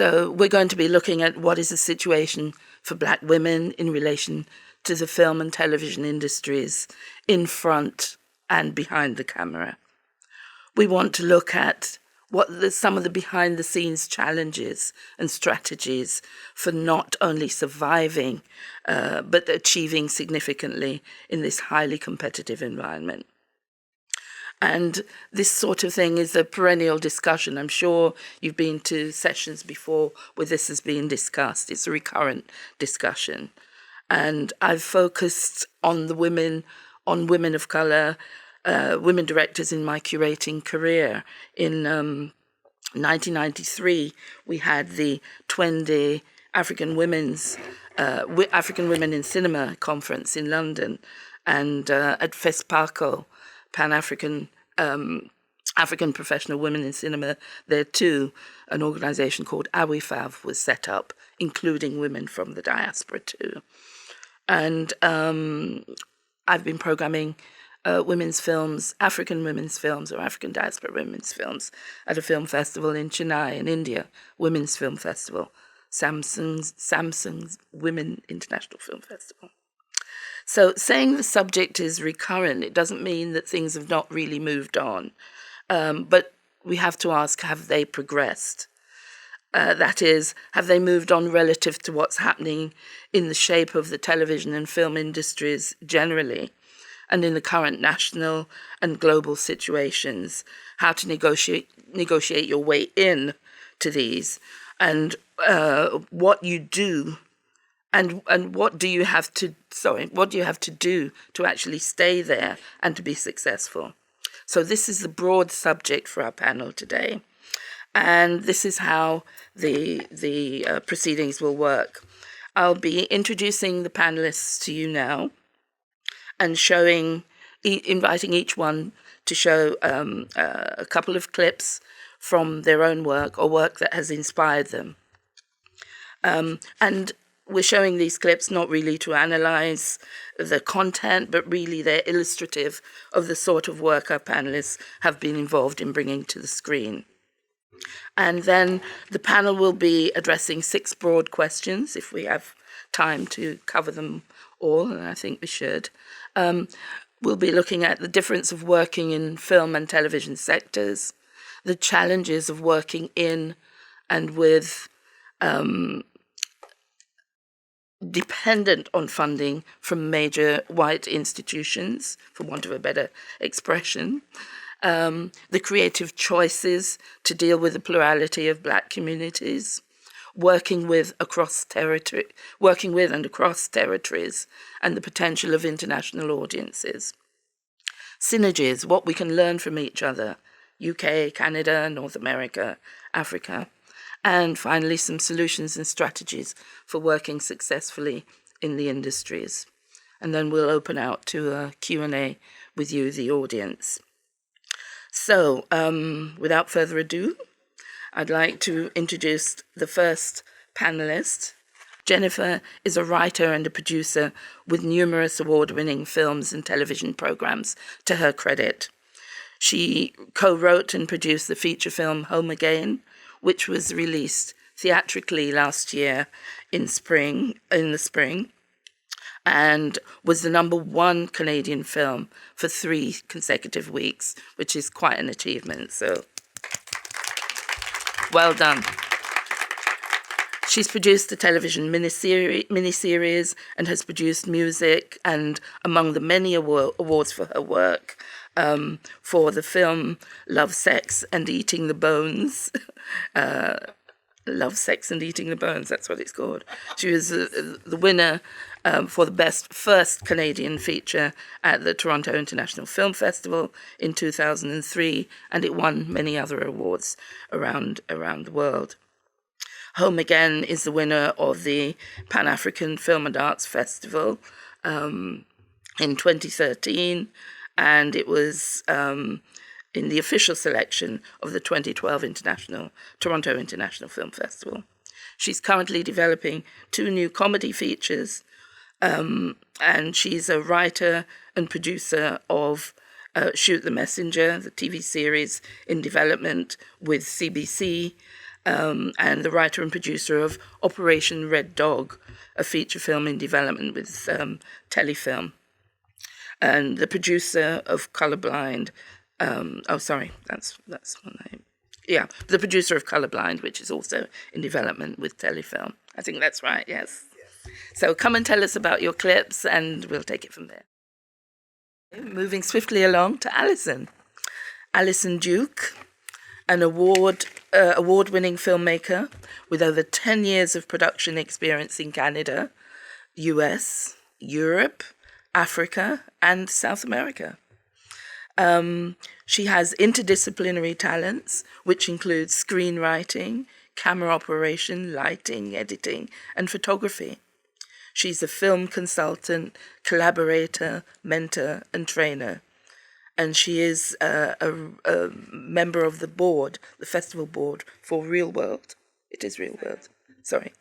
So we're going to be looking at what is the situation for Black women in relation to the film and television industries in front and behind the camera. We want to look at some of the behind-the-scenes challenges and strategies for not only surviving, but achieving significantly in this highly competitive environment. And this sort of thing is a perennial discussion. I'm sure you've been to sessions before where this has been discussed. It's a recurrent discussion. And I've focused on women of colour, women directors in my curating career. In 1993, we had the Twende African Women in Cinema Conference in London, and at FESPACO, Pan-African African Professional Women in Cinema, there too, an organisation called AWIFAV was set up, including women from the diaspora too. And I've been programming women's films, African women's films or African diaspora women's films at a film festival in Chennai in India, Women's Film Festival, Samsung's Women International Film Festival. So saying the subject is recurrent, it doesn't mean that things have not really moved on. But we have to ask, have they progressed? That is, have they moved on relative to what's happening in the shape of the television and film industries generally, and in the current national and global situations, how to negotiate your way in to these, and what you do, and what do you have to do to actually stay there and to be successful? So this is the broad subject for our panel today. And this is how the proceedings will work. I'll be introducing the panelists to you now and inviting each one to show a couple of clips from their own work or work that has inspired them. And we're showing these clips not really to analyze the content, but really they're illustrative of the sort of work our panelists have been involved in bringing to the screen. And then the panel will be addressing 6 broad questions, if we have time to cover them all, and I think we should. We'll be looking at the difference of working in film and television sectors, the challenges of working in and with dependent on funding from major white institutions, for want of a better expression, the creative choices to deal with the plurality of Black communities, working with and across territories, and the potential of international audiences. Synergies, what we can learn from each other, UK, Canada, North America, Africa. And finally, some solutions and strategies for working successfully in the industries. And then we'll open out to a Q&A with you, the audience. So, without further ado, I'd like to introduce the first panelist. Jennifer is a writer and a producer with numerous award-winning films and television programs to her credit. She co-wrote and produced the feature film Home Again, which was released theatrically last year in the spring, and was the #1 Canadian film for 3 consecutive weeks, which is quite an achievement, so well done. She's produced a television miniseries and has produced music, and among the many awards for her work, for the film Love, Sex and Eating the Bones. Love, Sex and Eating the Bones, that's what it's called. She was the winner for the best first Canadian feature at the Toronto International Film Festival in 2003, and it won many other awards around the world. Home Again is the winner of the Pan-African Film and Arts Festival in 2013, and it was in the official selection of the 2012 Toronto International Film Festival. She's currently developing 2 new comedy features, and she's a writer and producer of Shoot the Messenger, the TV series in development with CBC, and the writer and producer of Operation Red Dog, a feature film in development with Telefilm, and the producer of Colorblind. The producer of Colorblind, which is also in development with Telefilm. I think that's right. Yes. So come and tell us about your clips, and we'll take it from there. Moving swiftly along to Alison Duke, an award-winning filmmaker with over 10 years of production experience in Canada, US, Europe, Africa, and South America. She has interdisciplinary talents, which include screenwriting, camera operation, lighting, editing, and photography. She's a film consultant, collaborator, mentor, and trainer. And she is a member of the board, the festival board for Real World. It is Real World. Sorry.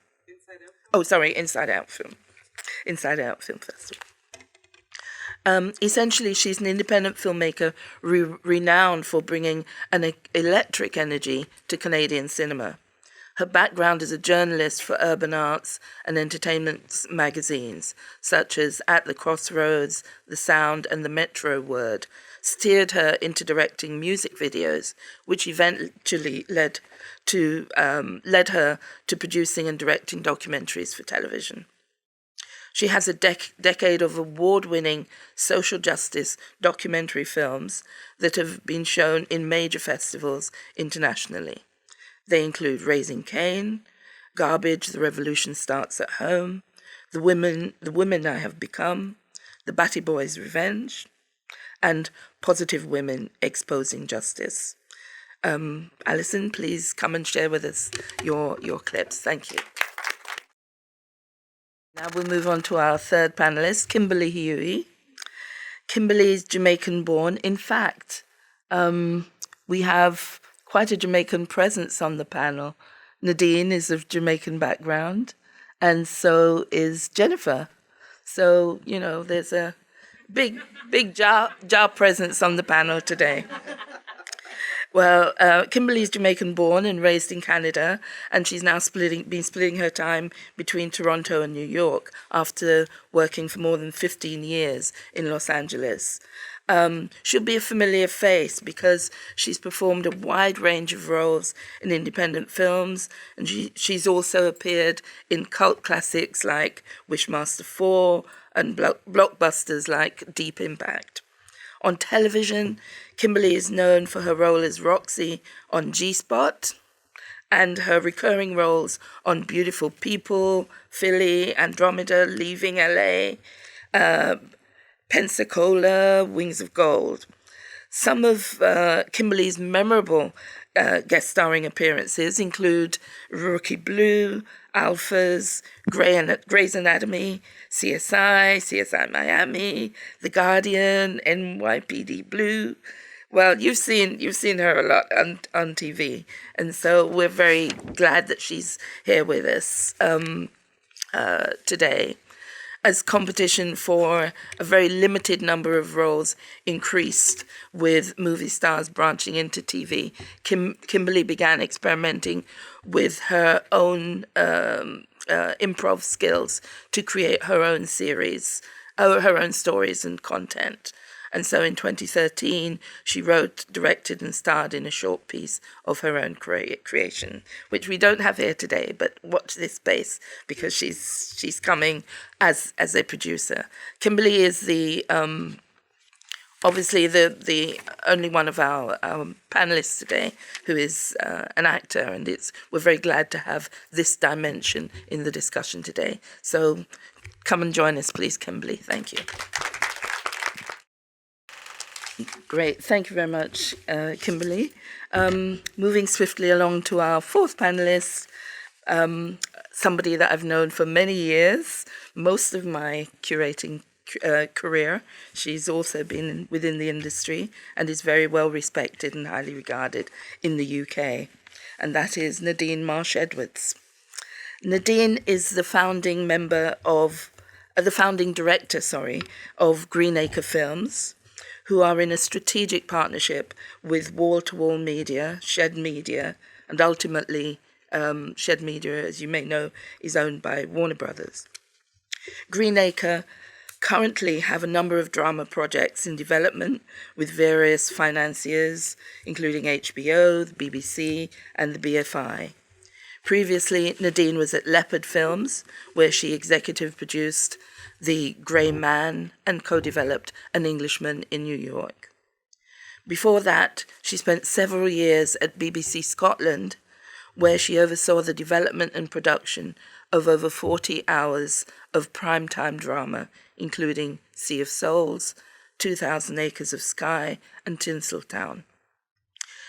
Inside Out Film Festival. Essentially, she's an independent filmmaker renowned for bringing an electric energy to Canadian cinema. Her background as a journalist for urban arts and entertainment magazines, such as At the Crossroads, The Sound, and The Metro Word, steered her into directing music videos, which eventually led her to producing and directing documentaries for television. She has a decade of award-winning social justice documentary films that have been shown in major festivals internationally. They include Raising Cain, Garbage, The Revolution Starts at Home, The Women I Have Become, The Batty Boys' Revenge, and Positive Women Exposing Justice. Alison, please come and share with us your clips. Thank you. Now we'll move on to our third panelist, Kimberly Huie. Kimberly is Jamaican-born. In fact, we have quite a Jamaican presence on the panel. Nadine is of Jamaican background, and so is Jennifer. So, there's a big jar presence on the panel today. Well, Kimberly is Jamaican-born and raised in Canada, and she's now been splitting her time between Toronto and New York after working for more than 15 years in Los Angeles. She'll be a familiar face because she's performed a wide range of roles in independent films, and she's also appeared in cult classics like Wishmaster 4 and blockbusters like Deep Impact. On television, Kimberly is known for her role as Roxy on G-Spot and her recurring roles on Beautiful People, Philly, Andromeda, Leaving LA, Pensacola, Wings of Gold. Some of Kimberly's memorable guest starring appearances include Rookie Blue, Alphas, Grey's Anatomy, CSI Miami, The Guardian, NYPD Blue. Well, you've seen her a lot on TV, and so we're very glad that she's here with us today. As competition for a very limited number of roles increased with movie stars branching into TV, Kimberly began experimenting with her own improv skills to create her own series, her own stories and content. And so in 2013, she wrote, directed, and starred in a short piece of her own creation, which we don't have here today, but watch this space because she's coming as a producer. Kimberly is the obviously the only one of our panelists today who is an actor, and we're very glad to have this dimension in the discussion today. So come and join us, please, Kimberly. Thank you. Great, thank you very much, Kimberly. Moving swiftly along to our fourth panelist, somebody that I've known for many years, most of my curating career. She's also been within the industry and is very well respected and highly regarded in the UK, and that is Nadine Marsh-Edwards. Nadine is the founding director of Greenacre Films, who are in a strategic partnership with Wall to Wall Media, Shed Media, and ultimately Shed Media, as you may know, is owned by Warner Brothers. Greenacre currently have a number of drama projects in development with various financiers, including HBO, the BBC, and the BFI. Previously, Nadine was at Leopard Films, where she executive produced The Grey Man and co-developed An Englishman in New York. Before that, she spent several years at BBC Scotland, where she oversaw the development and production of over 40 hours of primetime drama, including Sea of Souls, 2,000 Acres of Sky, and Tinseltown.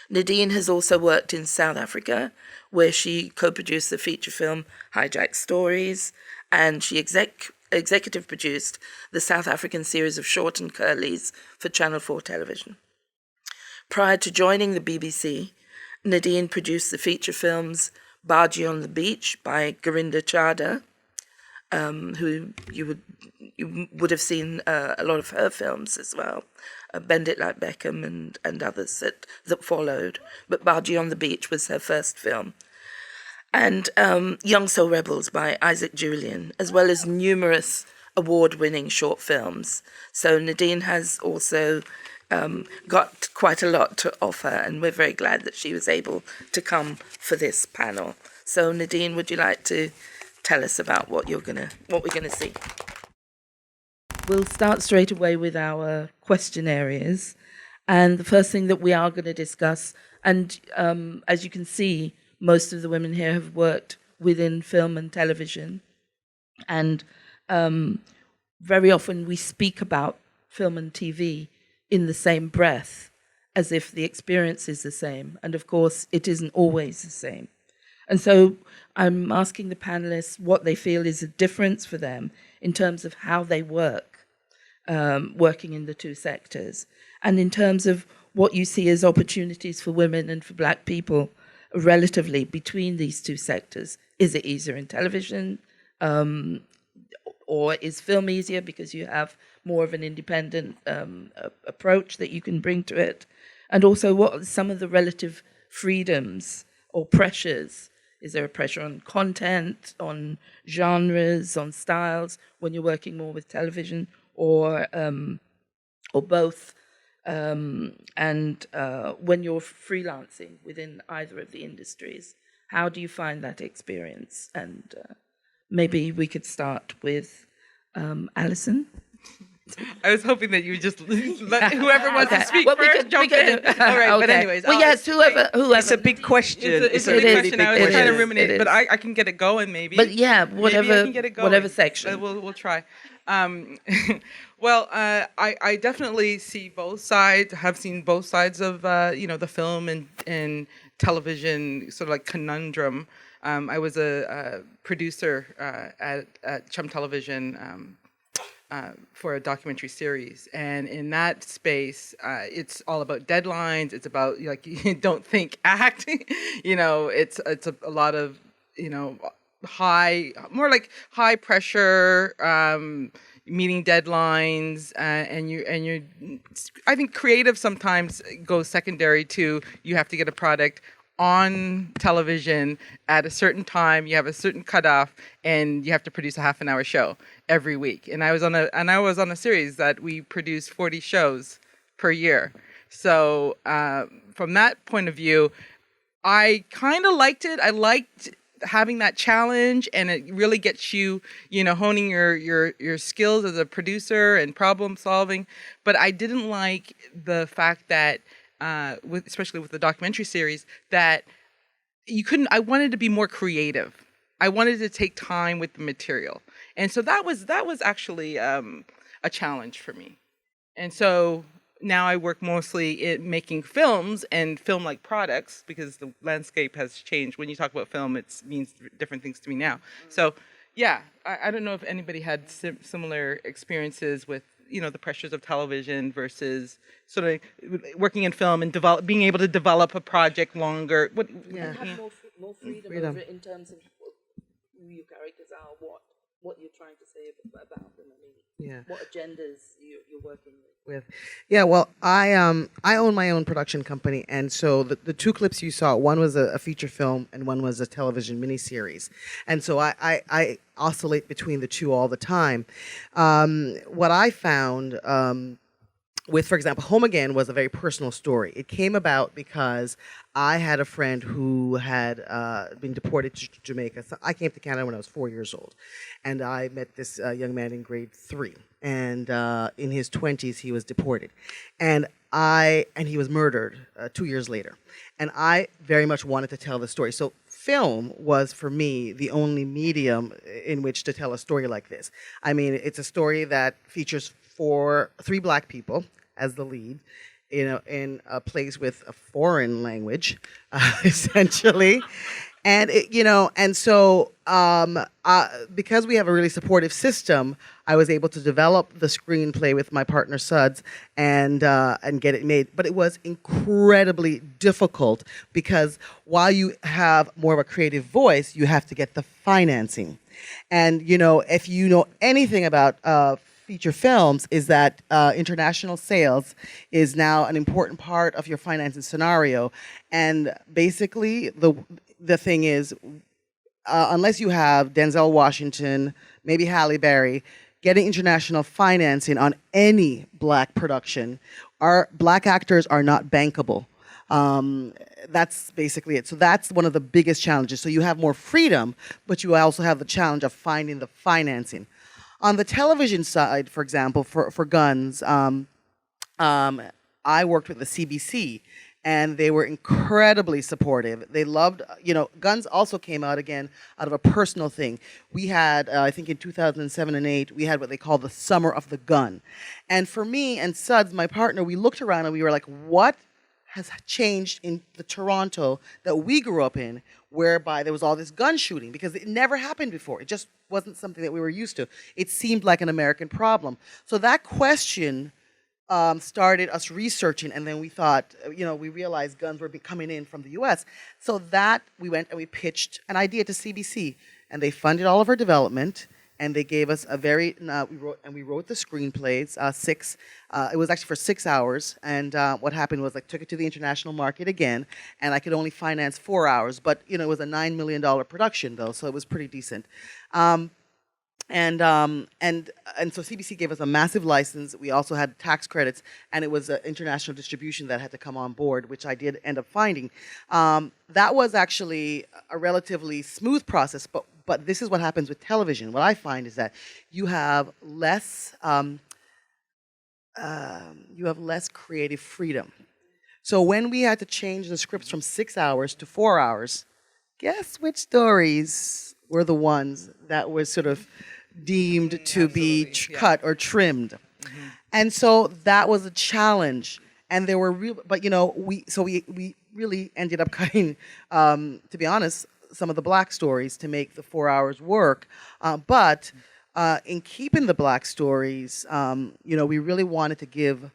Nadine has also worked in South Africa, where she co-produced the feature film Hijack Stories, and she executive produced the South African series of Short and Curlies for Channel 4 television. Prior to joining the BBC, Nadine produced the feature films Baji on the Beach by Gurinder Chadha, who you would have seen a lot of her films as well, Bend It Like Beckham and others that followed. But Baji on the Beach was her first film. And Young Soul Rebels by Isaac Julian, as well as numerous award-winning short films. So Nadine has also got quite a lot to offer, and we're very glad that she was able to come for this panel. So Nadine, would you like to tell us about what we're gonna see? We'll start straight away with our question areas, and the first thing that we are going to discuss, and as you can see, most of the women here have worked within film and television, and very often we speak about film and TV in the same breath, as if the experience is the same. And of course, it isn't always the same. And so I'm asking the panelists what they feel is a difference for them in terms of how they work, working in the two sectors, and in terms of what you see as opportunities for women and for Black people relatively between these two sectors. Is it easier in television? Or is film easier because you have more of an independent approach that you can bring to it? And also, what are some of the relative freedoms or pressures? Is there a pressure on content, on genres, on styles when you're working more with television, or both? And when you're freelancing within either of the industries, how do you find that experience? And maybe we could start with Alison. I was hoping that you would just let whoever wants to speak first jump in. All right, but anyways. Well, yes, whoever. It's a big question. It's a big question. I was trying to ruminate, but I can get it going maybe. But yeah, whatever section. We'll try. Well, I definitely see both sides, have seen both sides of, the film and television sort of like conundrum. I was a producer at Chum Television for a documentary series, and in that space, it's all about deadlines. It's about like don't think, act. It's a lot of more like high pressure. Meeting deadlines, and you. I think creative sometimes goes secondary to you have to get a product on television at a certain time. You have a certain cutoff, and you have to produce a half-an-hour show every week. And I was on a series that we produced 40 shows per year. So from that point of view, I kind of liked it. I liked having that challenge, and it really gets you, honing your skills as a producer and problem solving. But I didn't like the fact that, especially with the documentary series, that you couldn't. I wanted to be more creative. I wanted to take time with the material, and so that was actually a challenge for me. And so now I work mostly in making films and film-like products because the landscape has changed. When you talk about film, it means different things to me now. So, yeah, I don't know if anybody had similar experiences with, the pressures of television versus sort of working in film and being able to develop a project longer. Have more freedom over it in terms of who your characters are, what what you're trying to say about them. I mean, Yeah. what agendas you're working With. Yeah, well, I own my own production company, and so the two clips you saw, one was a feature film and one was a television miniseries, and so I oscillate between the two all the time. What I found with, for example, Home Again was a very personal story. It came about because I had a friend who had been deported to Jamaica. So I came to Canada when I was 4 years old, and I met this young man in grade 3. And in his 20s, he was deported, and he was murdered 2 years later. And I very much wanted to tell the story. So film was for me the only medium in which to tell a story like this. I mean, it's a story that features three black people as the lead, in a place with a foreign language, essentially. And so because we have a really supportive system, I was able to develop the screenplay with my partner Suds and get it made. But it was incredibly difficult because while you have more of a creative voice, you have to get the financing. And if you know anything about feature films, is that international sales is now an important part of your financing scenario. And basically, the thing is, unless you have Denzel Washington, maybe Halle Berry, getting international financing on any black production, our black actors are not bankable. That's basically it. So that's one of the biggest challenges. So you have more freedom, but you also have the challenge of finding the financing. On the television side, for example, for Guns, I worked with the CBC, and they were incredibly supportive. They loved, Guns also came out again out of a personal thing. We had, I think in 2007 and 8, we had what they call the Summer of the Gun. And for me and Suds, my partner, we looked around and we were like, what has changed in the Toronto that we grew up in, whereby there was all this gun shooting, because it never happened before. It just wasn't something that we were used to. It seemed like an American problem. So that question started us researching, and then we thought, we realized guns were coming in from the US. So that we went and we pitched an idea to CBC, and they funded all of our development, and they gave us we wrote the screenplays, 6. It was actually for 6 hours, and what happened was I took it to the international market again, and I could only finance 4 hours, but it was a $9 million production though, so it was pretty decent. And so CBC gave us a massive license. We also had tax credits, and it was international distribution that had to come on board, which I did end up finding. That was actually a relatively smooth process, but this is what happens with television. What I find is that you have less creative freedom. So when we had to change the scripts from 6 hours to 4 hours, guess which stories were the ones that were sort of deemed to be cut or trimmed. Mm-hmm. And so that was a challenge. And there were we really ended up cutting, to be honest, some of the black stories to make the 4 hours work. But in keeping the black stories, we really wanted to give,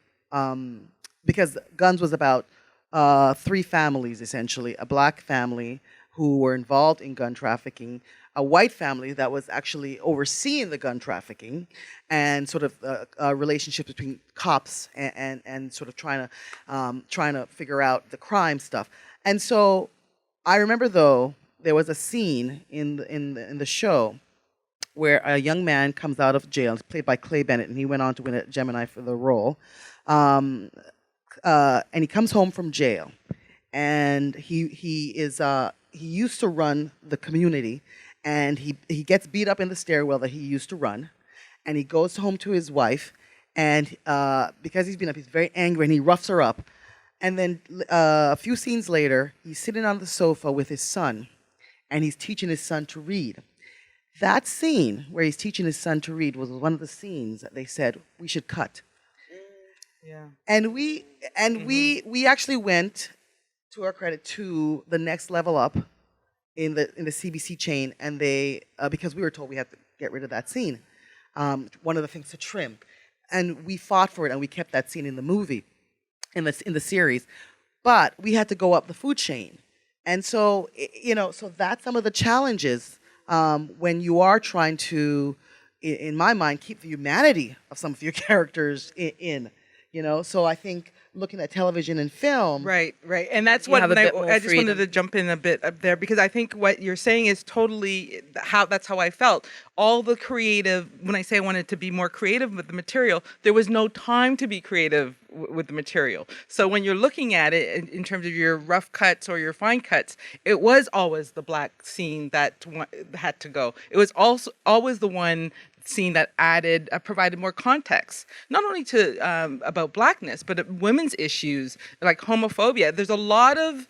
because Guns was about 3 families, essentially: a black family who were involved in gun trafficking, a white family that was actually overseeing the gun trafficking, and sort of a relationship between cops and sort of trying to figure out the crime stuff. And so I remember, though, there was a scene in the show where a young man comes out of jail, played by Clay Bennett, and he went on to win a Gemini for the role. And he comes home from jail, and he used to run the community, and he gets beat up in the stairwell that he used to run, and he goes home to his wife, and because he's been up, he's very angry, and he roughs her up. And then a few scenes later, he's sitting on the sofa with his son, and he's teaching his son to read. That scene where he's teaching his son to read was one of the scenes that they said we should cut. Yeah. And we actually went, to our credit, to the next level up in the CBC chain, and they because we were told we had to get rid of that scene, one of the things to trim, and we fought for it, and we kept that scene in the movie, in the series, but we had to go up the food chain, and so so that's some of the challenges when you are trying to, in my mind, keep the humanity of some of your characters in, you know. So I think looking at television and film, Right, right. And that's You what have a bit more I just wanted freedom. to jump in a bit up there, because I think what you're saying is totally that's how I felt. All the creative, when I say I wanted to be more creative with the material, there was no time to be creative with the material. So when you're looking at it in terms of your rough cuts or your fine cuts, it was always the black scene that had to go. It was also always the one scene that added, provided more context, not only to about blackness, but women's issues like homophobia. There's a lot of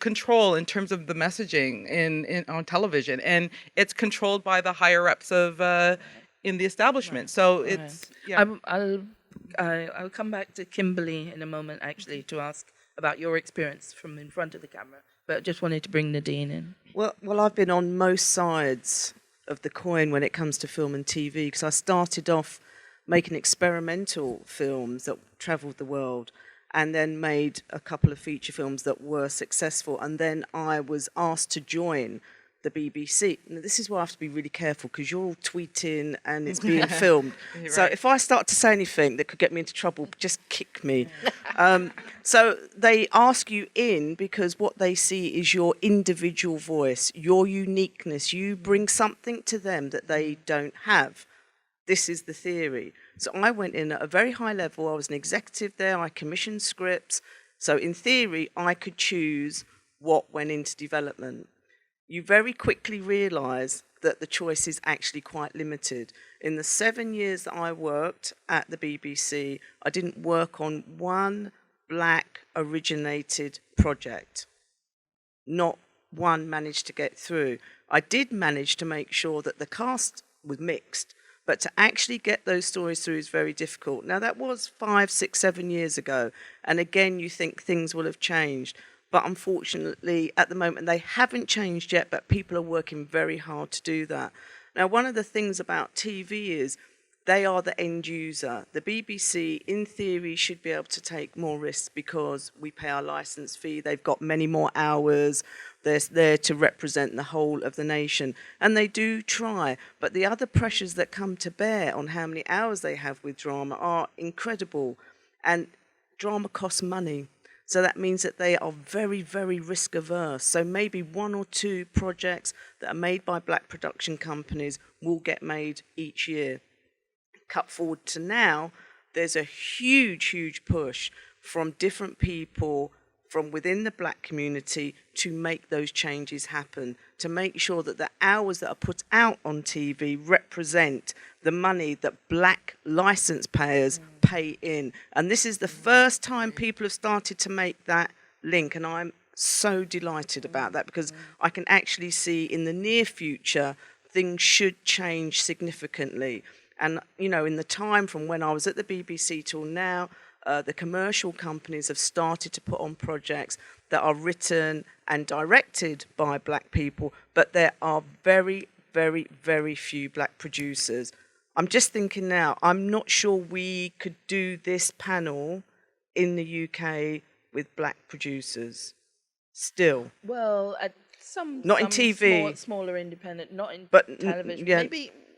control in terms of the messaging in on television, and it's controlled by the higher ups of in the establishment. So it's I'll come back to Kimberly in a moment, actually, to ask about your experience from in front of the camera. But I just wanted to bring Nadine in. Well, I've been on most sides of the coin when it comes to film and TV, because I started off making experimental films that travelled the world, and then made a couple of feature films that were successful, and then I was asked to join the BBC. Now, this is where I have to be really careful, because you're all tweeting and it's being filmed. So if I start to say anything that could get me into trouble, just kick me. So they ask you in because what they see is your individual voice, your uniqueness. You bring something to them that they don't have. This is the theory. So I went in at a very high level. I was an executive there. I commissioned scripts. So in theory, I could choose what went into development. You very quickly realise that the choice is actually quite limited. In the 7 years that I worked at the BBC, I didn't work on one black originated project. Not one managed to get through. I did manage to make sure that the cast was mixed, but to actually get those stories through is very difficult. Now, that was 5, 6, 7 years ago. And again, you think things will have changed. But unfortunately, at the moment, they haven't changed yet, but people are working very hard to do that. Now, one of the things about TV is they are the end user. The BBC, in theory, should be able to take more risks because we pay our license fee. They've got many more hours. They're there to represent the whole of the nation. And they do try. But the other pressures that come to bear on how many hours they have with drama are incredible. And drama costs money. So that means that they are very, very risk averse. So maybe 1 or 2 projects that are made by black production companies will get made each year. Cut forward to now, there's a huge, huge push from different people from within the black community to make those changes happen, to make sure that the hours that are put out on TV represent the money that black license payers pay in. And this is the first time people have started to make that link, and I'm so delighted about that, because I can actually see in the near future things should change significantly. And, you know, in the time from when I was at the BBC till now, the commercial companies have started to put on projects that are written and directed by black people, but there are very, very, very few black producers. I'm just thinking now, I'm not sure we could do this panel in the UK with black producers still. Well, at Not in TV. smaller independent, not in But, television. yeah.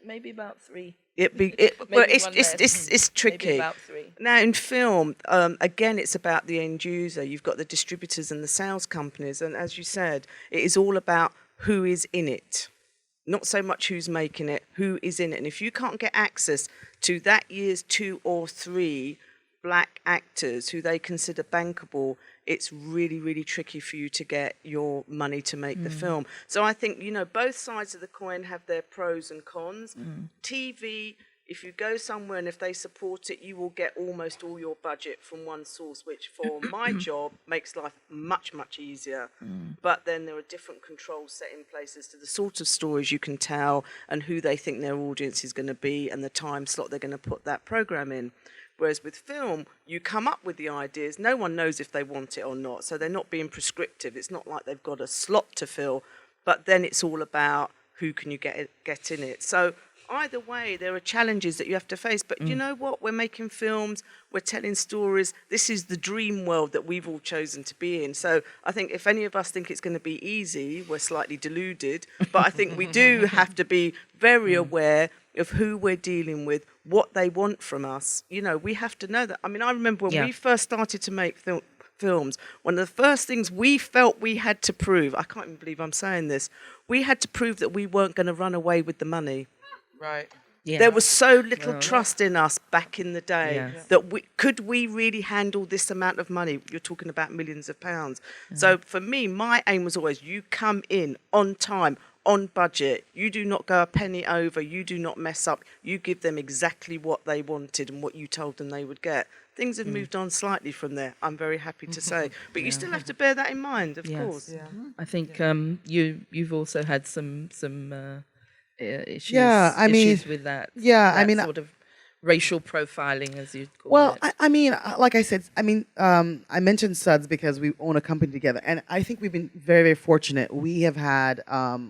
Maybe about 3. Well, Maybe it's tricky. Maybe about 3. Now, in film, again, it's about the end user. You've got the distributors and the sales companies. And as you said, it is all about who is in it. Not so much who's making it, who is in it. And if you can't get access to that year's 2 or 3 black actors who they consider bankable, it's really, really tricky for you to get your money to make the film. So I think, you know, both sides of the coin have their pros and cons. TV, if you go somewhere and if they support it, you will get almost all your budget from one source, which for my job makes life much, much easier. But then there are different controls set in place as to the sort of stories you can tell and who they think their audience is going to be and the time slot they're going to put that program in. Whereas with film, you come up with the ideas. No one knows if they want it or not, so they're not being prescriptive. It's not like they've got a slot to fill, but then it's all about who can you get in it. So either way, there are challenges that you have to face. But you know what? We're making films, we're telling stories. This is the dream world that we've all chosen to be in. So I think if any of us think it's going to be easy, we're slightly deluded. But I think we do have to be very aware of who we're dealing with, what they want from us. You know, we have to know that. I mean, I remember when we first started to make films, one of the first things we felt we had to prove, I can't even believe I'm saying this, we had to prove that we weren't going to run away with the money. Right. Yeah. There was so little trust in us back in the day Yes. that could we really handle this amount of money? You're talking about millions of pounds. So for me, my aim was always, you come in on time, on budget. You do not go a penny over. You do not mess up. You give them exactly what they wanted and what you told them they would get. Things have moved on slightly from there, I'm very happy to say. But you still have to bear that in mind, of course. Yeah. I think you've also had some issues. Yeah, I mean, issues with that. yeah, I that mean, sort of racial profiling, as you call Well, it. I mean, like I said, I mentioned Suds because we own a company together, and I think we've been very, very fortunate. We have had,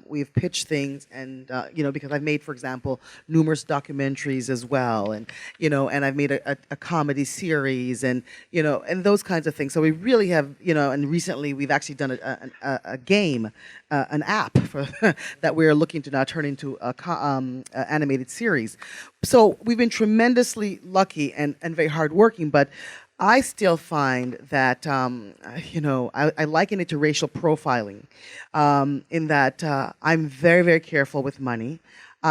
we've pitched things, and because I've made, for example, numerous documentaries as well, and and I've made a comedy series, and and those kinds of things. So we really have, and recently we've actually done a game, an app for that we're looking to now turn into a animated series. So we've been tremendously lucky and very hardworking, but I still find that, I liken it to racial profiling, in that I'm very, very careful with money. We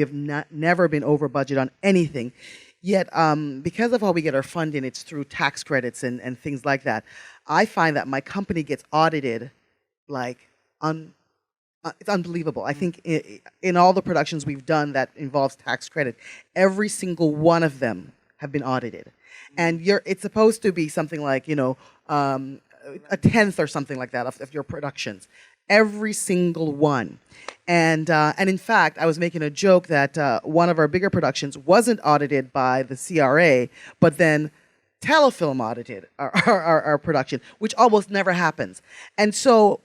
have never been over budget on anything. Yet, because of how we get our funding, it's through tax credits and things like that. I find that my company gets audited like it's unbelievable. I think in all the productions we've done that involves tax credit, every single one of them have been audited. And it's supposed to be something like, a tenth or something like that of your productions. Every single one. And in fact, I was making a joke that one of our bigger productions wasn't audited by the CRA, but then Telefilm audited our production, which almost never happens. And so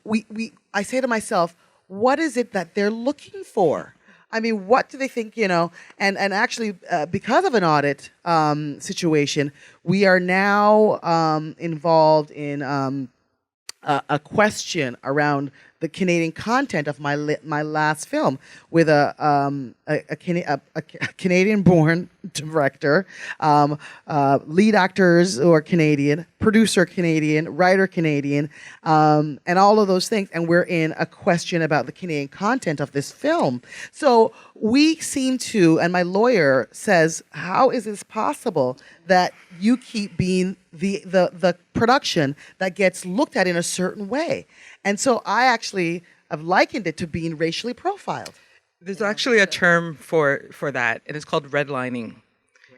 I say to myself, what is it that they're looking for? I mean, what do they think, And actually, because of an audit situation, we are now involved in a question around the Canadian content of my last film with a Canadian-born director, lead actors who are Canadian, producer Canadian, writer Canadian, and all of those things. And we're in a question about the Canadian content of this film. So we seem to, and my lawyer says, how is this possible that you keep being the production that gets looked at in a certain way? And so I actually have likened it to being racially profiled. There's actually a term for that, and it's called redlining.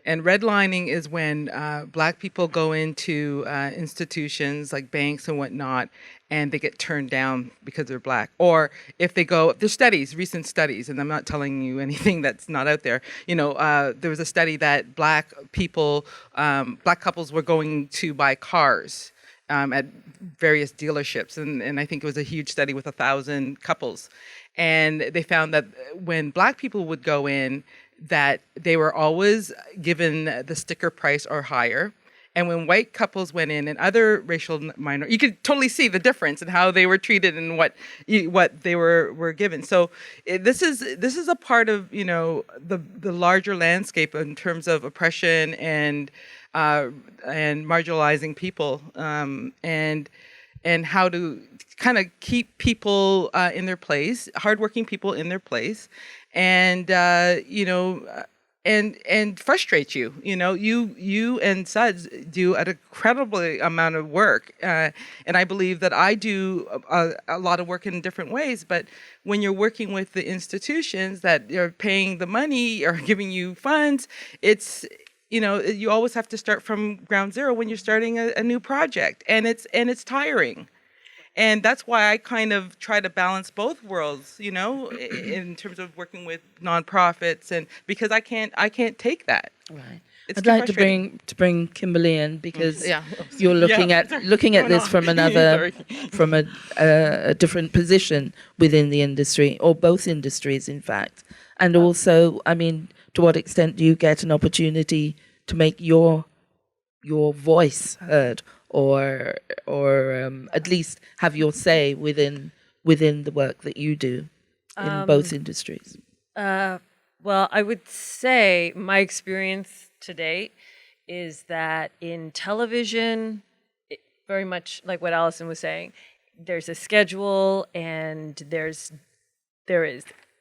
And redlining is when Black people go into institutions like banks and whatnot, and they get turned down because they're Black. Or if they go, there's studies, recent studies, and I'm not telling you anything that's not out there. There was a study that Black people, Black couples were going to buy cars at various dealerships. And I think it was a huge study with 1,000 couples. And they found that when Black people would go in, that they were always given the sticker price or higher. And when white couples went in and other racial minorities, you could totally see the difference in how they were treated and what they were given. So this is a part of the larger landscape in terms of oppression and marginalizing people, and how to kind of keep people in their place, hardworking people in their place, and and frustrate you. You and Suds do an incredible amount of work, and I believe that I do a lot of work in different ways. But when you're working with the institutions that are paying the money or giving you funds, it's you always have to start from ground zero when you're starting a new project, and it's tiring. And that's why I kind of try to balance both worlds, in terms of working with nonprofits, and because I can't take that. Right. it's I'd too like frustrating. to bring Kimberly in because Yeah. you're looking Yeah, at sorry. looking at Going this on. from another Sorry. from a different position within the industry, or both industries, in fact. And also, I mean, to what extent do you get an opportunity to make your voice heard, or at least have your say within the work that you do in both industries? Well, I would say my experience to date is that in television, very much like what Alison was saying, there's a schedule and there is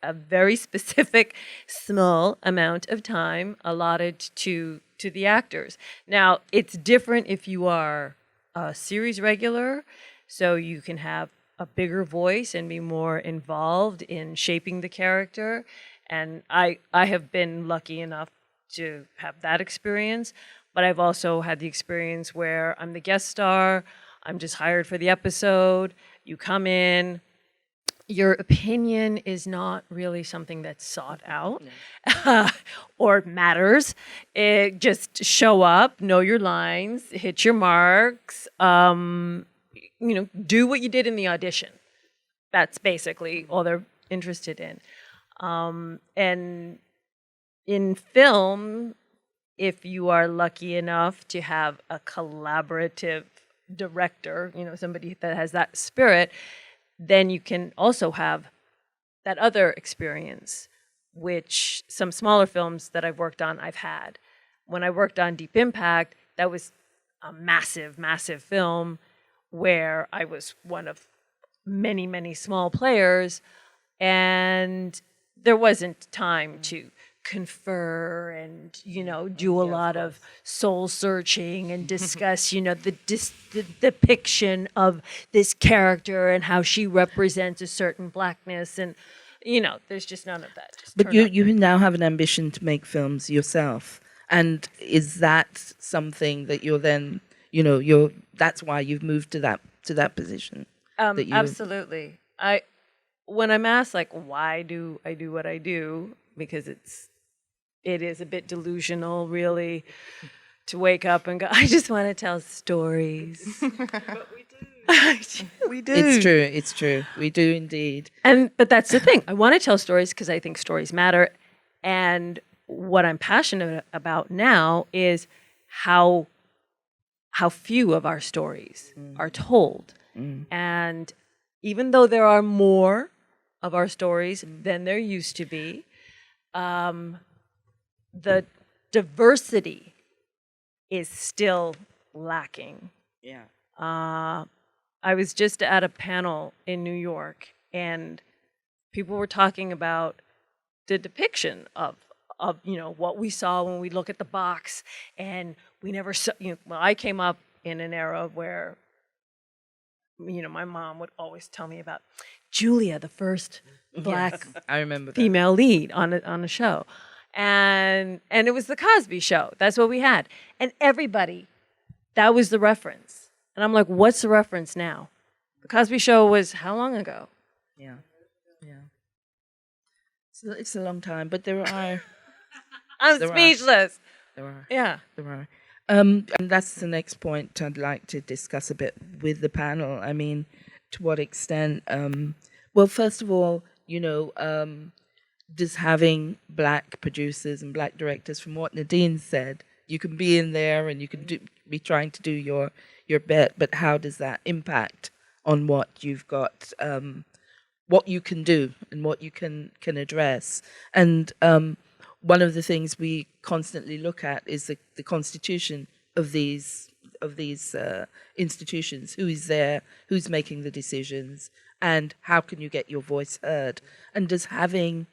a very specific small amount of time allotted to the actors. Now, it's different if you are a series regular, so you can have a bigger voice and be more involved in shaping the character. And I have been lucky enough to have that experience, but I've also had the experience where I'm the guest star, I'm just hired for the episode, you come in, your opinion is not really something that's sought out or matters. It just show up, know your lines, hit your marks, do what you did in the audition. That's basically all they're interested in. And in film, if you are lucky enough to have a collaborative director, somebody that has that spirit, then you can also have that other experience, which some smaller films that I've worked on, I've had. When I worked on Deep Impact, that was a massive, massive film where I was one of many, many small players, and there wasn't time to confer and do a lot of soul searching and discuss the depiction of this character and how she represents a certain blackness, and there's just none of that. Just But turn you up. you now have an ambition to make films yourself, and is that something that you're then that's why you've moved to that position? That you Absolutely. When I'm asked why do I do what I do, because it is a bit delusional, really, to wake up and go, I just want to tell stories. But we do. We do. It's true. We do indeed. But that's the thing. I want to tell stories because I think stories matter. And what I'm passionate about now is how few of our stories are told. And even though there are more of our stories than there used to be, the diversity is still lacking. Yeah. I was just at a panel in New York, and people were talking about the depiction of what we saw when we look at the box, and we never saw. Well, I came up in an era where my mom would always tell me about Julia, the first black I remember that. female lead on a show. And it was the Cosby Show. That's what we had. And everybody, that was the reference. And I'm like, what's the reference now? The Cosby Show was how long ago? Yeah. So it's a long time, but there are. I'm There are. speechless. There are. Yeah. There are. And that's the next point I'd like to discuss a bit with the panel. I mean, to what extent? Well, first of all, does having black producers and black directors, from what Nadine said, you can be in there and you can be trying to do your bit, but how does that impact on what you've got, what you can do and what you can address? And one of the things we constantly look at is the constitution of these institutions. Who is there? Who's making the decisions? And how can you get your voice heard? And does having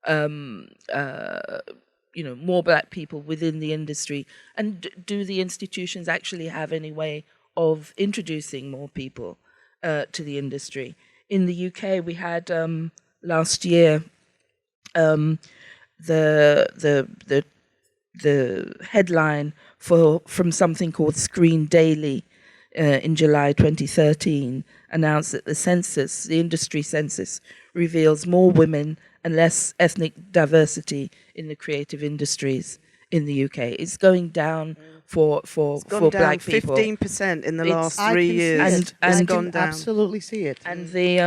more black people within the industry, and do the institutions actually have any way of introducing more people to the industry? In the UK, we had last year the headline from something called Screen Daily in July 2013 announced that the industry census, reveals more women and less ethnic diversity in the creative industries in the UK. It's going down for Gone down black people. 15% in the It's- last I 3 can see years. it. And I It's gone can down. absolutely see it. And the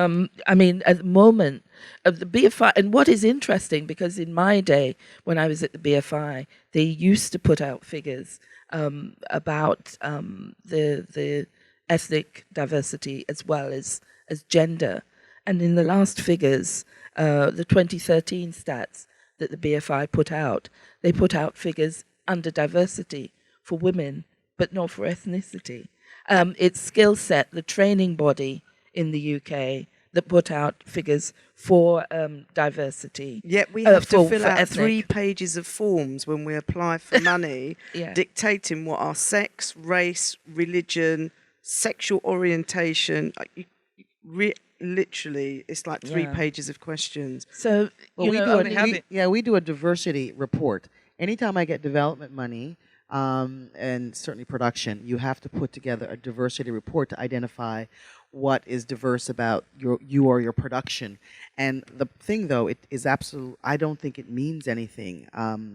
I mean, at the moment of the BFI, and what is interesting, because in my day when I was at the BFI, they used to put out figures about the ethnic diversity as well as gender. And in the last figures, the 2013 stats that the BFI put out, they put out figures under diversity for women, but not for ethnicity. It's skill set, the training body in the UK that put out figures for diversity. Yet we have to for fill out ethnic. 3 pages of forms when we apply for money, Yeah. dictating what our sex, race, religion, sexual orientation. Literally, it's like 3 Yeah. pages of questions. So Well, you we know, do I a, mean, have we, it. yeah, we do a diversity report. Anytime I get development money, and certainly production, you have to put together a diversity report to identify what is diverse about you or your production. And the thing, though, it is absolute. I don't think it means anything.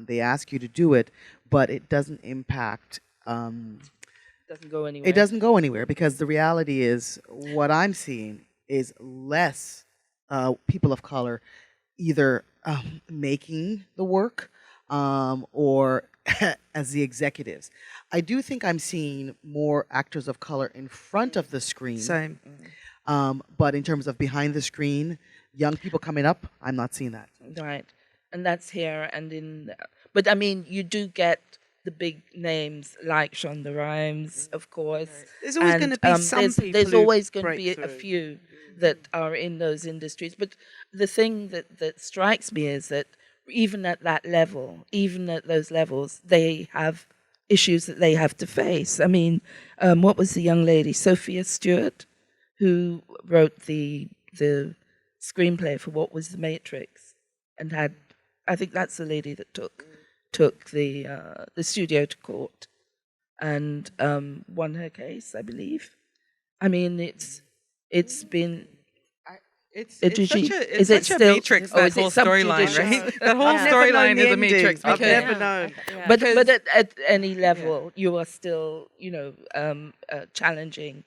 They ask you to do it, but it doesn't impact. doesn't go anywhere. It doesn't go anywhere because the reality is what I'm seeing is less people of color either making the work or as the executives. I do think I'm seeing more actors of color in front of the screen. Same. But in terms of behind the screen, young people coming up, I'm not seeing that. Right. And that's here and in. But I mean, you do get the big names like Shonda Rhimes, of course. There's always And, going to be some people There's who always going to break be a through. few that are in those industries. But the thing that strikes me is that even at that level, even at those levels, they have issues that they have to face. I mean, what was the young lady, Sophia Stewart, who wrote the screenplay for What Was the Matrix, and had, I think that's the lady that took the studio to court and won her case, I believe. I mean, it's been. It's Did such she- a, is it's it such a still- matrix, or that is it whole storyline, subjudicial? right? That whole I've never known storyline the is a matrix. ending. I've Because never known. But Because- at any level, you are still, challenging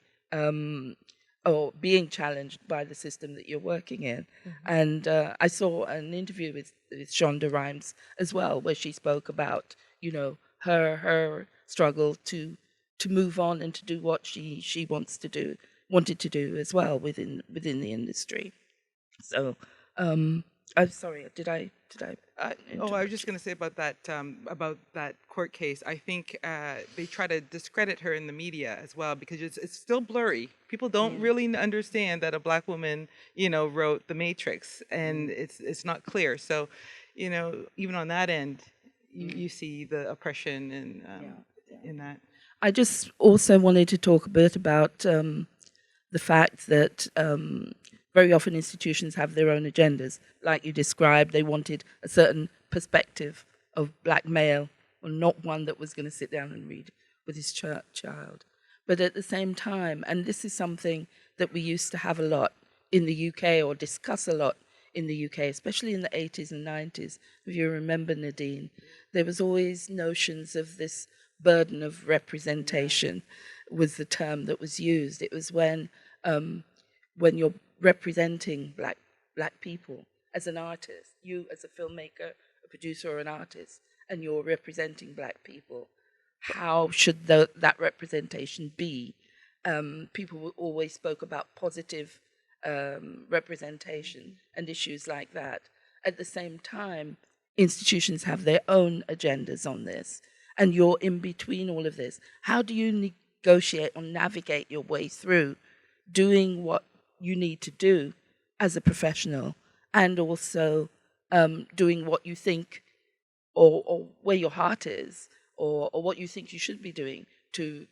or being challenged by the system that you're working in. And I saw an interview with Shonda Rhimes as well, where she spoke about, her struggle to move on and to do what she wanted to do as well within the industry. So, I'm sorry. Did I? I was just going to say about that court case. I think they try to discredit her in the media as well because it's still blurry. People don't really understand that a black woman, wrote The Matrix, and it's not clear. So, even on that end, you see the oppression and in that. I just also wanted to talk a bit about the fact that very often institutions have their own agendas. Like you described, they wanted a certain perspective of black male, or not one that was going to sit down and read with his child. But at the same time, and this is something that we used to have a lot in the UK or discuss a lot in the UK, especially in the 80s and 90s, if you remember, Nadine, there was always notions of this burden of representation was the term that was used. It was when you're representing black people as an artist, you as a filmmaker, a producer, or an artist, and you're representing black people, how should that representation be? People always spoke about positive representation and issues like that. At the same time, institutions have their own agendas on this, and you're in between all of this. How do you negotiate or navigate your way through doing what you need to do as a professional, and also doing what you think or where your heart is, or what you think you should be doing to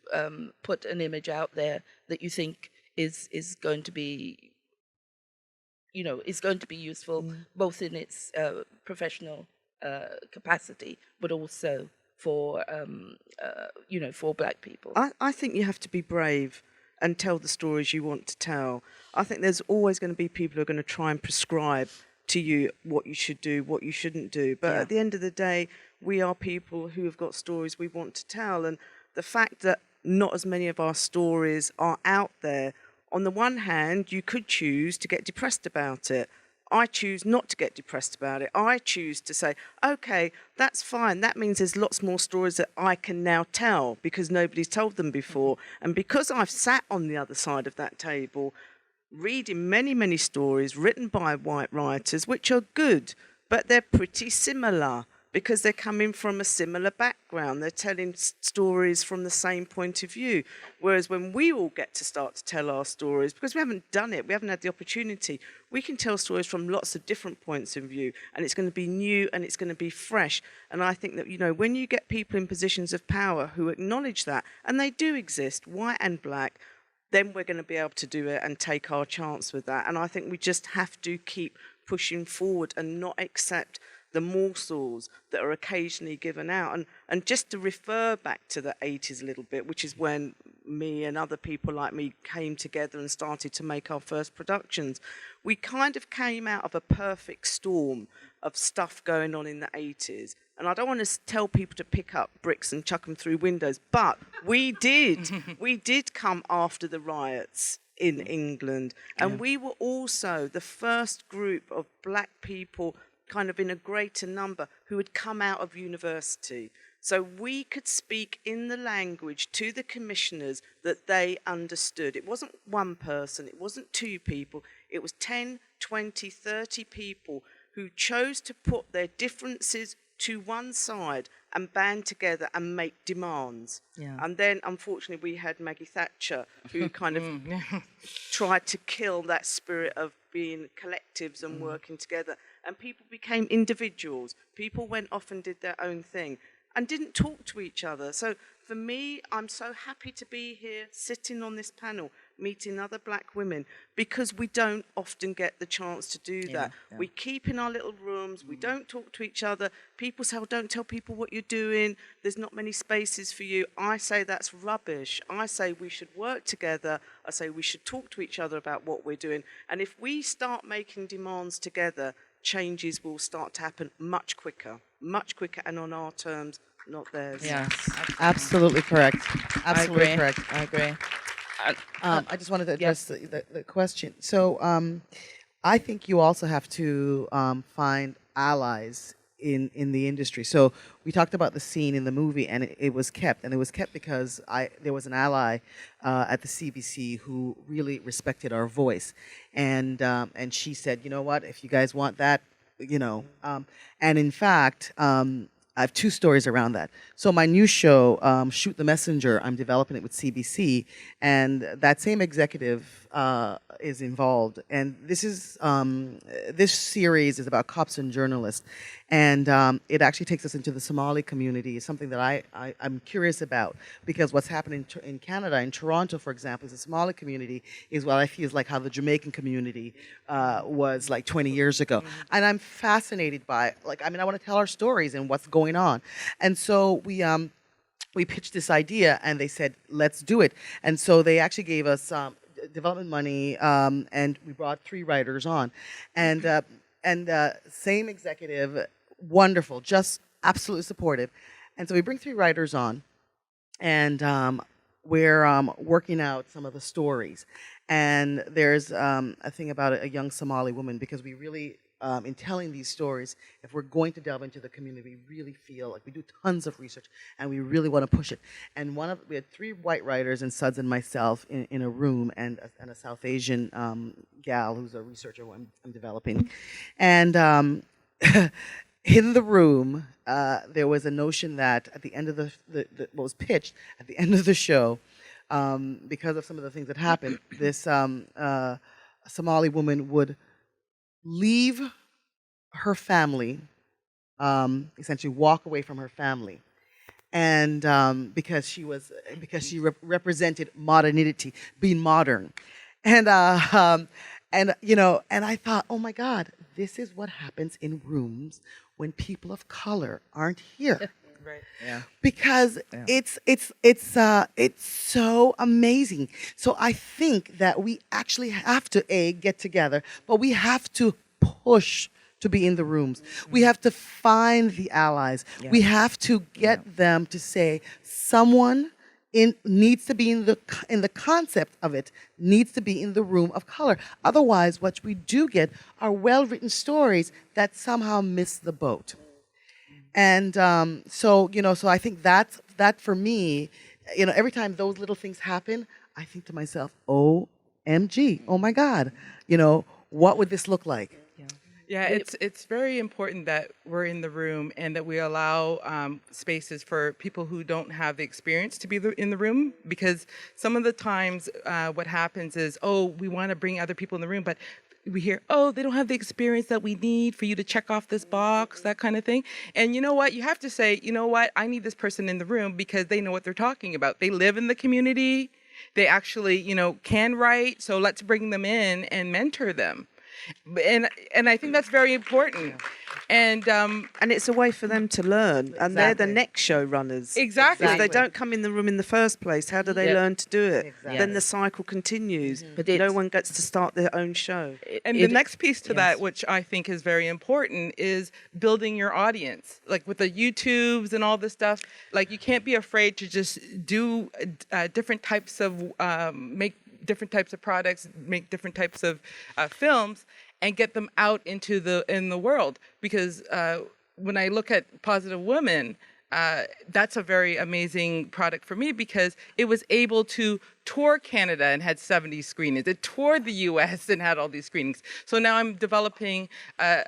put an image out there that you think is going to be, is going to be useful both in its professional capacity, but also for for black people. I think you have to be brave and tell the stories you want to tell. I think there's always going to be people who are going to try and prescribe to you what you should do, what you shouldn't do. But at the end of the day, we are people who have got stories we want to tell. And the fact that not as many of our stories are out there, on the one hand, you could choose to get depressed about it. I choose not to get depressed about it. I choose to say, okay, that's fine. That means there's lots more stories that I can now tell because nobody's told them before. And because I've sat on the other side of that table, reading many, many stories written by white writers, which are good, but they're pretty similar because they're coming from a similar background. They're telling stories from the same point of view. Whereas when we all get to start to tell our stories, because we haven't done it, we haven't had the opportunity, we can tell stories from lots of different points of view, and it's going to be new and it's going to be fresh. And I think that, you know, when you get people in positions of power who acknowledge that, and they do exist, white and black, then we're going to be able to do it and take our chance with that. And I think we just have to keep pushing forward and not accept the morsels that are occasionally given out. And just to refer back to the 80s a little bit, which is when me and other people like me came together and started to make our first productions, we kind of came out of a perfect storm of stuff going on in the 80s. And I don't want to tell people to pick up bricks and chuck them through windows, but we did. We did come after the riots in England. And we were also the first group of black people kind of in a greater number who had come out of university. So we could speak in the language to the commissioners that they understood. It wasn't one person, it wasn't two people, it was 10, 20, 30 people who chose to put their differences to one side and band together and make demands. Yeah. And then, unfortunately, we had Maggie Thatcher, who kind of tried to kill that spirit of being collectives and working together. And people became individuals. People went off and did their own thing and didn't talk to each other. So for me, I'm so happy to be here, sitting on this panel, meeting other black women, because we don't often get the chance to do that. We keep in our little rooms, we don't talk to each other. People say, oh, don't tell people what you're doing, there's not many spaces for you. I say that's rubbish. I say we should work together. I say we should talk to each other about what we're doing. And if we start making demands together, changes will start to happen much quicker and on our terms, not theirs. Yes, Absolutely correct. Absolutely correct. I agree. I just wanted to address the question. So I think you also have to find allies in the industry. So we talked about the scene in the movie, and it was kept. And it was kept because there was an ally at the CBC who really respected our voice. And she said, you know what, if you guys want that, you know. And in fact, I have two stories around that. So my new show, Shoot the Messenger, I'm developing it with CBC, and that same executive is involved. And this series is about cops and journalists, and it actually takes us into the Somali community. It's something that I'm curious about, because what's happening in Canada, in Toronto, for example, is the Somali community is what I feel is like how the Jamaican community was like 20 years ago. And I'm fascinated by, like, I mean, I want to tell our stories and what's going on. And so we pitched this idea, and they said, let's do it. And so they actually gave us development money, and we brought 3 writers on. And same executive, wonderful, just absolutely supportive. And so we bring 3 writers on, and we're working out some of the stories. And there's a thing about a young Somali woman, because we really, in telling these stories, if we're going to delve into the community, we really feel like we do tons of research and we really want to push it. And we had 3 white writers, and Suds and myself in a room, and a South Asian gal who's a researcher who I'm developing. And in the room, there was a notion that at the end of what was pitched, at the end of the show, because of some of the things that happened, this Somali woman would leave her family, essentially walk away from her family, and because she represented modernity, being modern, and you know, and I thought, oh my God, this is what happens in rooms when people of color aren't here. Right. Yeah. Because it's so amazing. So I think that we actually have to get together, but we have to push to be in the rooms. We have to find the allies. We have to get them to say someone needs to be in the concept of it, needs to be in the room of color. Otherwise, what we do get are well-written stories that somehow miss the boat. And so I think that for me, every time those little things happen, I think to myself, OMG, oh my God, what would this look like? Yeah, it's very important that we're in the room and that we allow spaces for people who don't have the experience to be in the room, because some of the times what happens is, we want to bring other people in the room, but we hear, they don't have the experience that we need for you to check off this box, that kind of thing. And you know what? You have to say, I need this person in the room because they know what they're talking about. They live in the community. They actually, can write. So let's bring them in and mentor them. And I think that's very important. And it's a way for them to learn, and they're the next showrunners. Exactly. If they don't come in the room in the first place, how do they learn to do it? Exactly. Then the cycle continues. But no one gets to start their own show. And the next piece to that, which I think is very important, is building your audience. Like with the YouTubes and all this stuff, like you can't be afraid to just do different types of, make different types of products, make different types of films, and get them out into the world. Because when I look at Positive Women, that's a very amazing product for me because it was able to tour Canada and had 70 screenings. It toured the US and had all these screenings. So now I'm developing a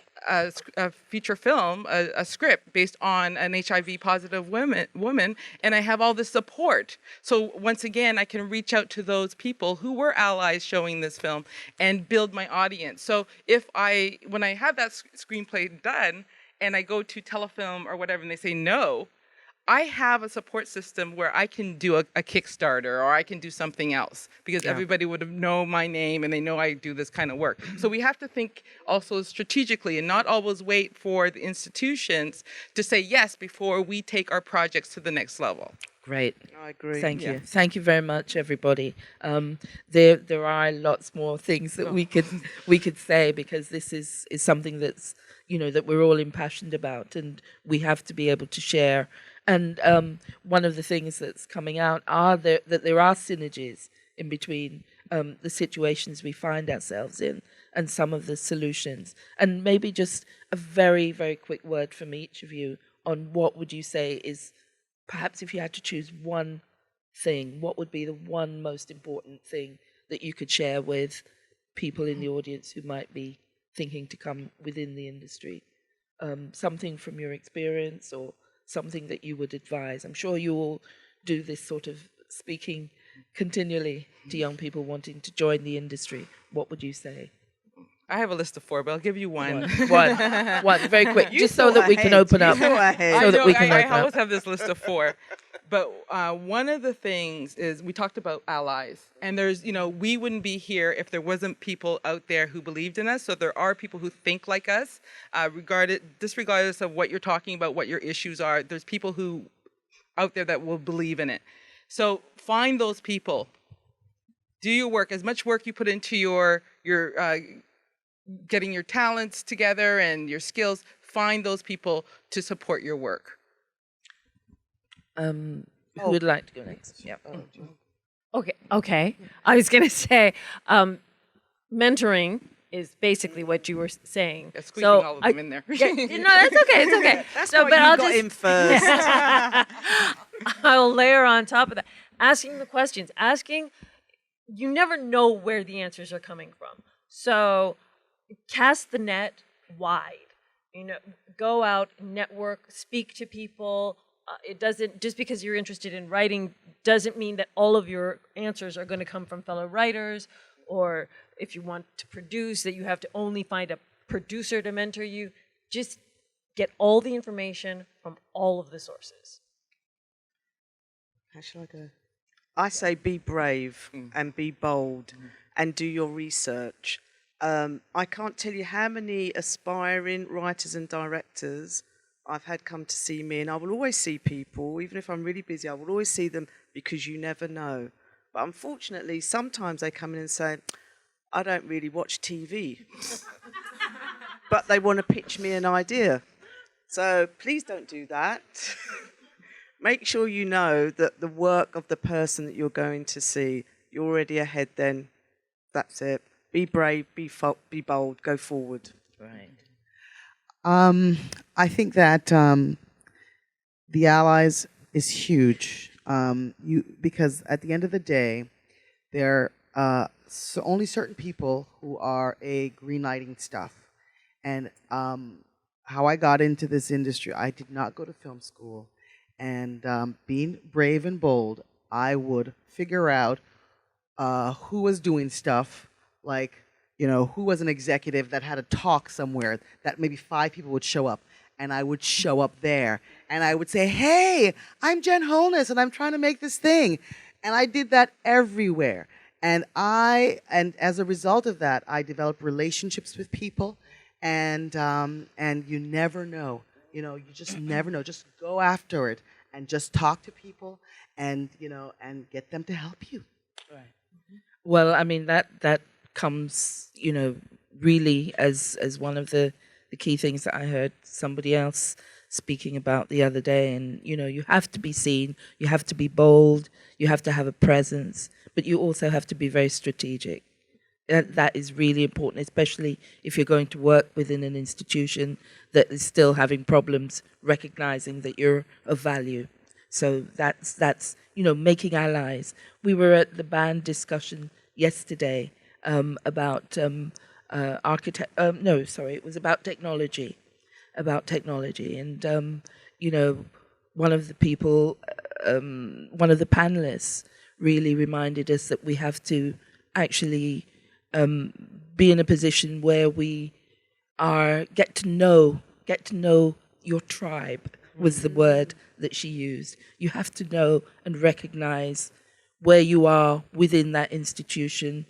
feature film, a script based on an HIV positive woman, and I have all this support. So once again, I can reach out to those people who were allies showing this film and build my audience. So when I have that screenplay done, and I go to Telefilm or whatever, and they say no, I have a support system where I can do a Kickstarter or I can do something else because everybody would know my name and they know I do this kind of work. So we have to think also strategically and not always wait for the institutions to say yes before we take our projects to the next level. Great. I agree. Thank you. Thank you very much, everybody. There are lots more things that we could say because this is something that's that we're all impassioned about, and we have to be able to share. And one of the things that's coming out that there are synergies in between the situations we find ourselves in and some of the solutions. And maybe just a very, very quick word from each of you on what would you say is, perhaps if you had to choose one thing, what would be the one most important thing that you could share with people in the audience who might be thinking to come within the industry? Something from your experience or something that you would advise. I'm sure you all do this sort of speaking continually to young people wanting to join the industry. What would you say? I have a list of 4, but I'll give you one. One, very quick, just so that we can open up. I always have this list of 4. But one of the things is we talked about allies. And there's, we wouldn't be here if there wasn't people out there who believed in us. So there are people who think like us, disregardless of what you're talking about, what your issues are. There's people who out there that will believe in it. So find those people. Do your work. As much work you put into your getting your talents together and your skills, find those people to support your work. Who would like to go next? Yeah. Okay. I was going to say, mentoring is basically what you were saying. Yeah, squeezing all of them in there. No, that's okay. It's okay. That's why you got in first. I'll layer on top of that. Asking the questions. You never know where the answers are coming from. So cast the net wide. Go out, network, speak to people. It doesn't, just because you're interested in writing doesn't mean that all of your answers are going to come from fellow writers, or if you want to produce, that you have to only find a producer to mentor you. Just get all the information from all of the sources. How shall I go? I say be brave and be bold and do your research. I can't tell you how many aspiring writers and directors I've had come to see me, and I will always see people, even if I'm really busy, I will always see them because you never know. But unfortunately, sometimes they come in and say, I don't really watch TV. but they want to pitch me an idea. So please don't do that. Make sure you know that the work of the person that you're going to see, you're already ahead then. That's it. Be brave, be bold, go forward. Right. I think that the Allies is huge. Because at the end of the day, there are only certain people who are greenlighting stuff. And how I got into this industry, I did not go to film school. And being brave and bold, I would figure out who was doing stuff, like, who was an executive that had a talk somewhere that maybe 5 people would show up. And I would show up there. And I would say, hey, I'm Jen Holeness, and I'm trying to make this thing. And I did that everywhere. And as a result of that, I developed relationships with people. And you never know. You just never know. Just go after it and just talk to people and get them to help you. Right. Well, I mean, that comes, really as one of the key things that I heard somebody else speaking about the other day. And, you have to be seen, you have to be bold, you have to have a presence, but you also have to be very strategic. That is really important, especially if you're going to work within an institution that is still having problems recognizing that you're of value. So that's making allies. We were at the band discussion yesterday about it was about technology. And, one of the people, one of the panelists really reminded us that we have to actually be in a position where we get to know your tribe, was the word that she used. You have to know and recognize where you are within that institution,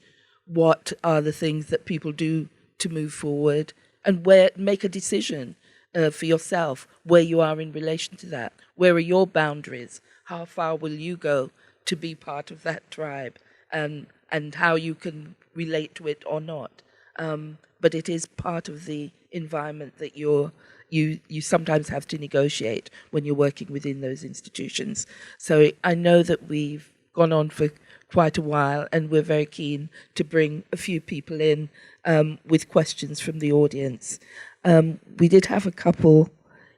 what are the things that people do to move forward, and make a decision for yourself where you are in relation to that. Where are your boundaries? How far will you go to be part of that tribe, and how you can relate to it or not. But it is part of the environment that you sometimes have to negotiate when you're working within those institutions. So I know that we've gone on for quite a while, and we're very keen to bring a few people in with questions from the audience. We did have a couple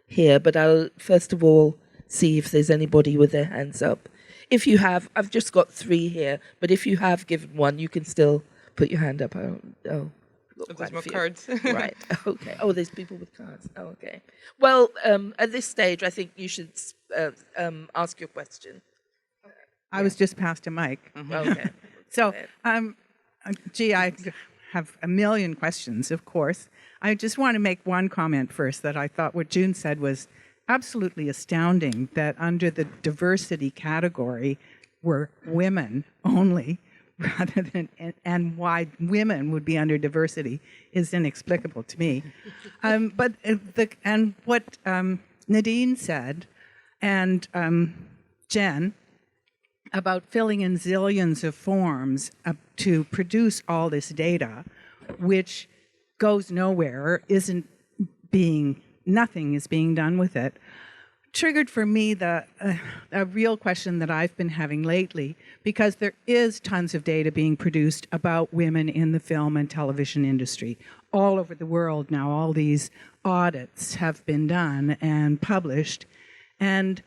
here, but I'll first of all see if there's anybody with their hands up. If you have, I've just got 3 here, but if you have given one, you can still put your hand up. There's more cards. Right, okay. Oh, there's people with cards. Oh, okay. Well, at this stage, I think you should ask your question. I was just passed a mic. Okay. So, I have a million questions, of course. I just want to make one comment first, that I thought what June said was absolutely astounding, that under the diversity category were women only, rather than, and why women would be under diversity is inexplicable to me. But what Nadine said, and Jen, about filling in zillions of forms to produce all this data, which goes nowhere, nothing is being done with it, triggered for me a real question that I've been having lately, because there is tons of data being produced about women in the film and television industry all over the world now. All these audits have been done and published. And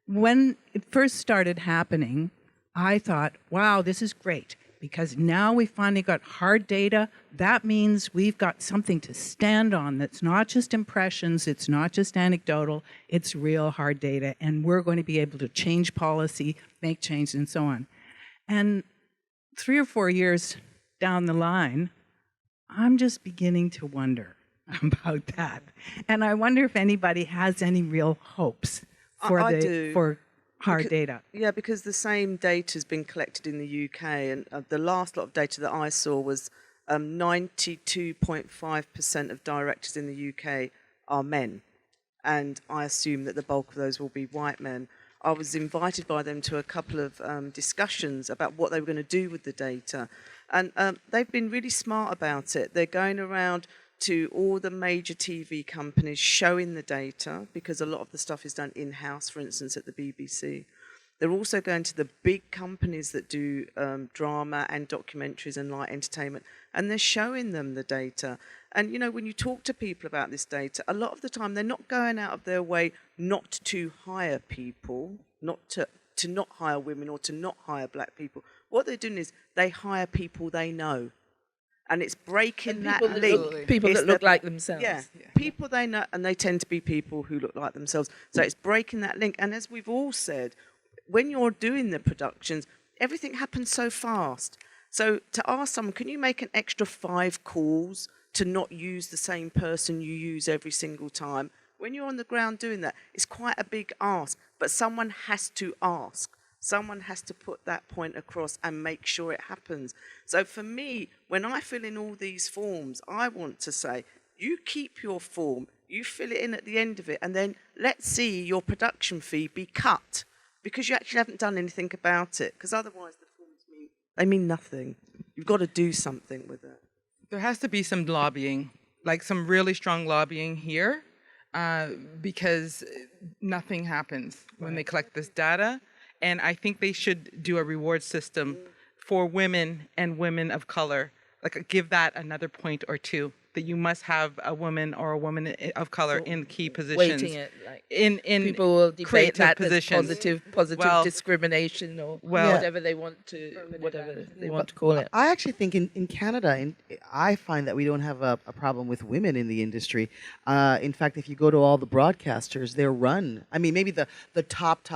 when it first started happening, I thought, wow, this is great, because now we finally got hard data. That means we've got something to stand on that's not just impressions, it's not just anecdotal, it's real hard data, and we're going to be able to change policy, make change, and so on. And 3 or 4 years down the line, I'm just beginning to wonder about that. And I wonder if anybody has any real hopes for hard data. Yeah, because the same data has been collected in the UK, and the last lot of data that I saw was 92.5% of directors in the UK are men, and I assume that the bulk of those will be white men. I was invited by them to a couple of discussions about what they were going to do with the data, and they've been really smart about it. They're going around to all the major TV companies showing the data, because a lot of the stuff is done in-house, for instance, at the BBC. They're also going to the big companies that do drama and documentaries and light entertainment, and they're showing them the data. And, you know, when you talk to people about this data, a lot of the time they're not going out of their way not to hire people, not to not hire women or to not hire black people. What they're doing is they hire people they know. And it's breaking that link. People that look like themselves. Yeah, people they know, and they tend to be people who look like themselves. So it's breaking that link. And as we've all said, when you're doing the productions, everything happens so fast. So to ask someone, can you make an extra 5 calls to not use the same person you use every single time? When you're on the ground doing that, it's quite a big ask, but someone has to ask. Someone has to put that point across and make sure it happens. So for me, when I fill in all these forms, I want to say, you keep your form, you fill it in at the end of it, and then let's see your production fee be cut, because you actually haven't done anything about it, because otherwise the forms mean nothing. You've got to do something with it. There has to be some lobbying, like some really strong lobbying here, because nothing happens when they collect this data. And I think they should do a reward system for women and women of color, like give that another point or two, that you must have a woman or a woman of color in key positions. Weighting it, like in people will debate creative that as positions. positive discrimination or whatever they want to call it. I actually think in Canada, I find that we don't have a problem with women in the industry. In fact, if you go to all the broadcasters, they're run. I mean, maybe the top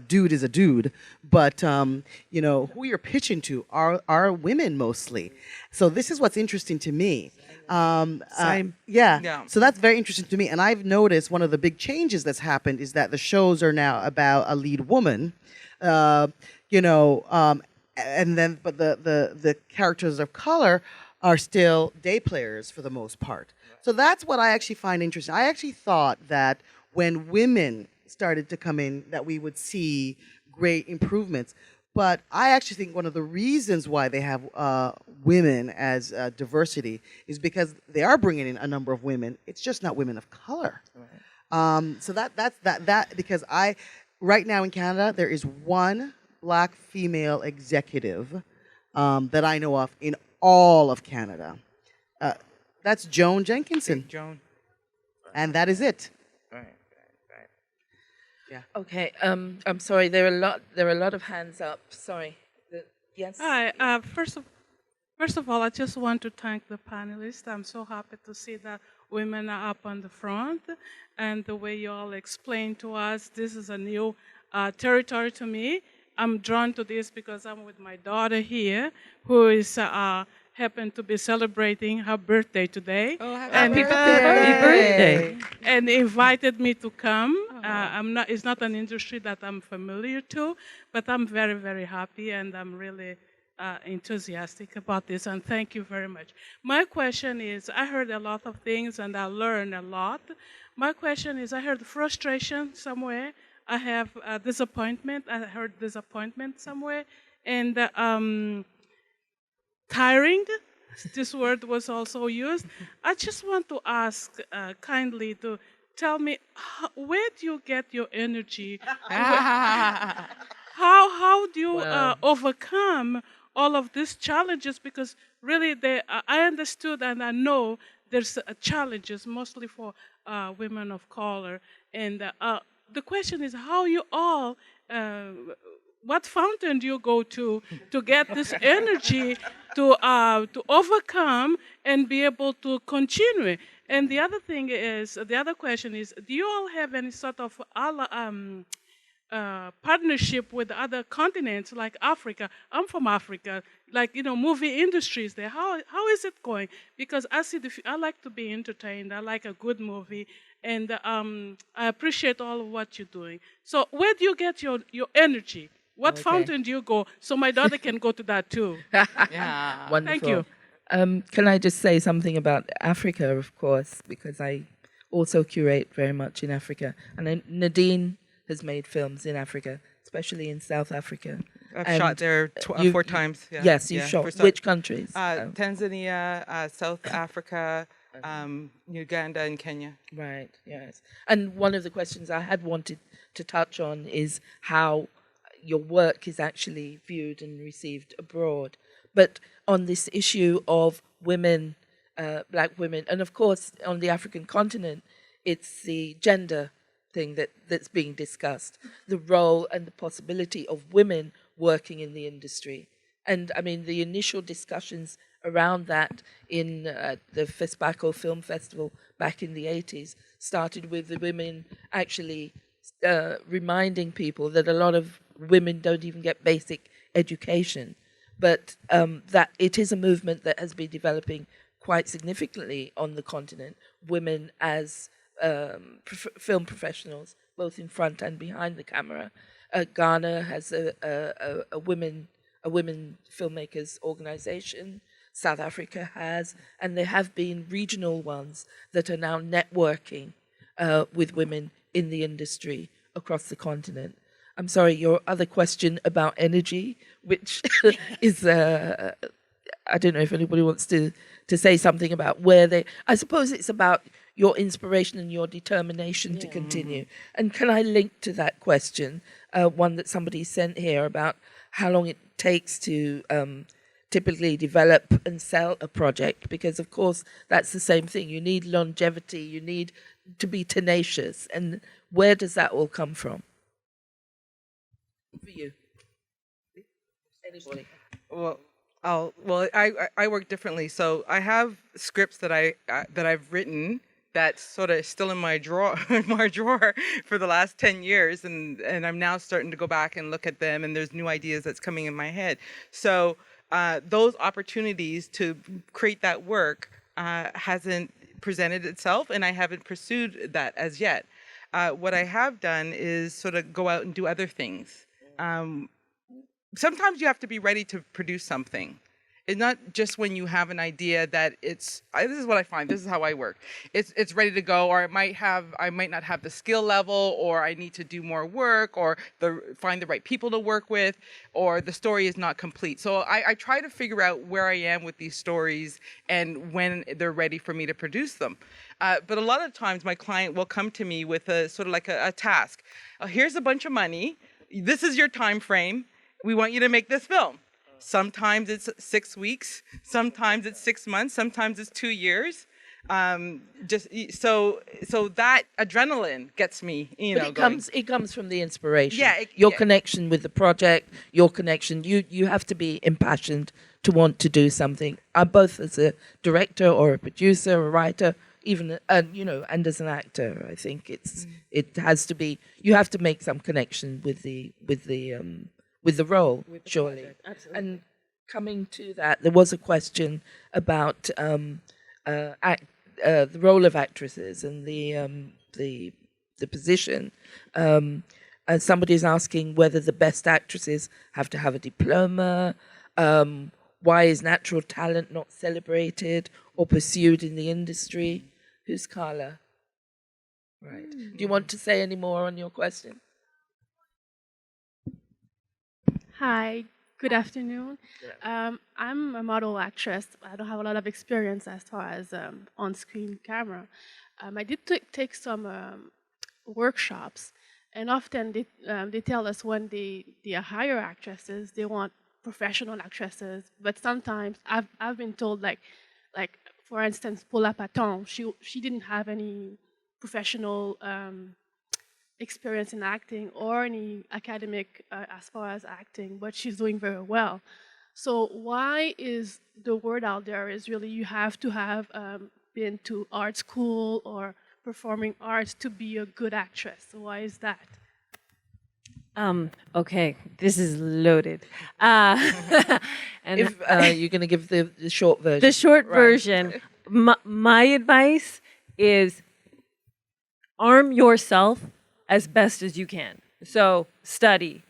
dude is a dude, but you know, who you're pitching to are women mostly. So this is what's interesting to me. Same. Yeah. So that's very interesting to me. And I've noticed one of the big changes that's happened is that the shows are now about a lead woman, you know, and then but the characters of color are still day players for the most part. So that's what I actually find interesting. I actually thought that when women started to come in that we would see great improvements. But I actually think one of the reasons why they have women as diversity is because they are bringing in a number of women. It's just not women of color. Right. So that's because right now in Canada, there is one black female executive that I know of in all of Canada. That's Joan Jenkinson. Joan. And that is it. Yeah. Okay. I'm sorry. There are a lot of hands up. Sorry. Yes. Hi. First of all, I just want to thank the panelists. I'm so happy to see that women are up on the front, and the way you all explained to us, this is a new territory to me. I'm drawn to this because I'm with my daughter here, who is happened to be celebrating her birthday today. Oh, happy birthday! And invited me to come. It's not an industry that I'm familiar to, but I'm very, very happy, and I'm really enthusiastic about this, and thank you very much. My question is, I heard a lot of things, and I learned a lot. My question is, I heard frustration somewhere. I have disappointment. I heard disappointment somewhere. And tiring, this word was also used. I just want to ask kindly to tell me, where do you get your energy? How do you overcome all of these challenges? Because really, I understood and I know there's challenges mostly for women of color. And the question is, how you all, what fountain do you go to get this energy to overcome and be able to continue? And the other question is, do you all have any sort of partnership with other continents like Africa? I'm from Africa, like, you know, movie industries there. How is it going? Because I like to be entertained. I like a good movie, and I appreciate all of what you're doing. So where do you get your energy? What fountain do you go so my daughter can go to that too? Yeah. Wonderful. Thank you. Can I just say something about Africa, of course, because I also curate very much in Africa. And Nadine has made films in Africa, especially in South Africa. I've And shot there you- 4 times. Yeah. Yes, you Yeah, shot. for some- Which countries? Tanzania, South Africa, Uganda, and Kenya. Right, yes. And one of the questions I had wanted to touch on is how your work is actually viewed and received abroad. But on this issue of women, black women, and of course on the African continent, it's the gender thing that's being discussed, the role and the possibility of women working in the industry. And I mean, the initial discussions around that in the FESPACO Film Festival back in the 80s started with the women actually reminding people that a lot of women don't even get basic education, but that it is a movement that has been developing quite significantly on the continent, women as film professionals, both in front and behind the camera. Ghana has a women filmmakers organization. South Africa has, and there have been regional ones that are now networking with women in the industry across the continent. I'm sorry, your other question about energy, which is, I don't know if anybody wants to say something about where they, I suppose it's about your inspiration and your determination to continue. And can I link to that question, one that somebody sent here about how long it takes to typically develop and sell a project, because of course that's the same thing. You need longevity, you need to be tenacious, and where does that all come from? For you, anybody? Well, I work differently. So I have scripts that I've written that's sort of still in my drawer for the last 10 years, and I'm now starting to go back and look at them, and there's new ideas that's coming in my head. So those opportunities to create that work hasn't presented itself, and I haven't pursued that as yet. What I have done is sort of go out and do other things. Sometimes you have to be ready to produce something. It's not just when you have an idea that this is what I find, this is how I work. It's ready to go, or I might not have the skill level, or I need to do more work, or find the right people to work with, or the story is not complete. So I try to figure out where I am with these stories and when they're ready for me to produce them. But a lot of times my client will come to me with a sort of like a task. Here's a bunch of money. This is your time frame. We want you to make this film. Sometimes it's 6 weeks, sometimes it's 6 months, sometimes it's 2 years. Just so that adrenaline gets me, But it comes from the inspiration. Yeah, your connection with the project, your connection. You have to be impassioned to want to do something. Both as a director or a producer, a writer, even and as an actor. I think it has to be. You have to make some connection with the role, surely. Absolutely. And coming to that, there was a question about the role of actresses and the position. Somebody's asking whether the best actresses have to have a diploma. Why is natural talent not celebrated or pursued in the industry? Who's Carla? Right. Do you want to say any more on your question? Hi, good afternoon. I'm a model actress. I don't have a lot of experience as far as on-screen camera. I did take some workshops, and often they tell us when they hire actresses, they want professional actresses. But sometimes I've been told, like for instance, Paula Patton, she didn't have any professional experience in acting or any academic as far as acting, but she's doing very well. So why is the word out there is really you have to have been to art school or performing arts to be a good actress? Why is that? Okay, this is loaded. And If you're going to give the short version. the short Right. version, my advice is arm yourself as best as you can. So study,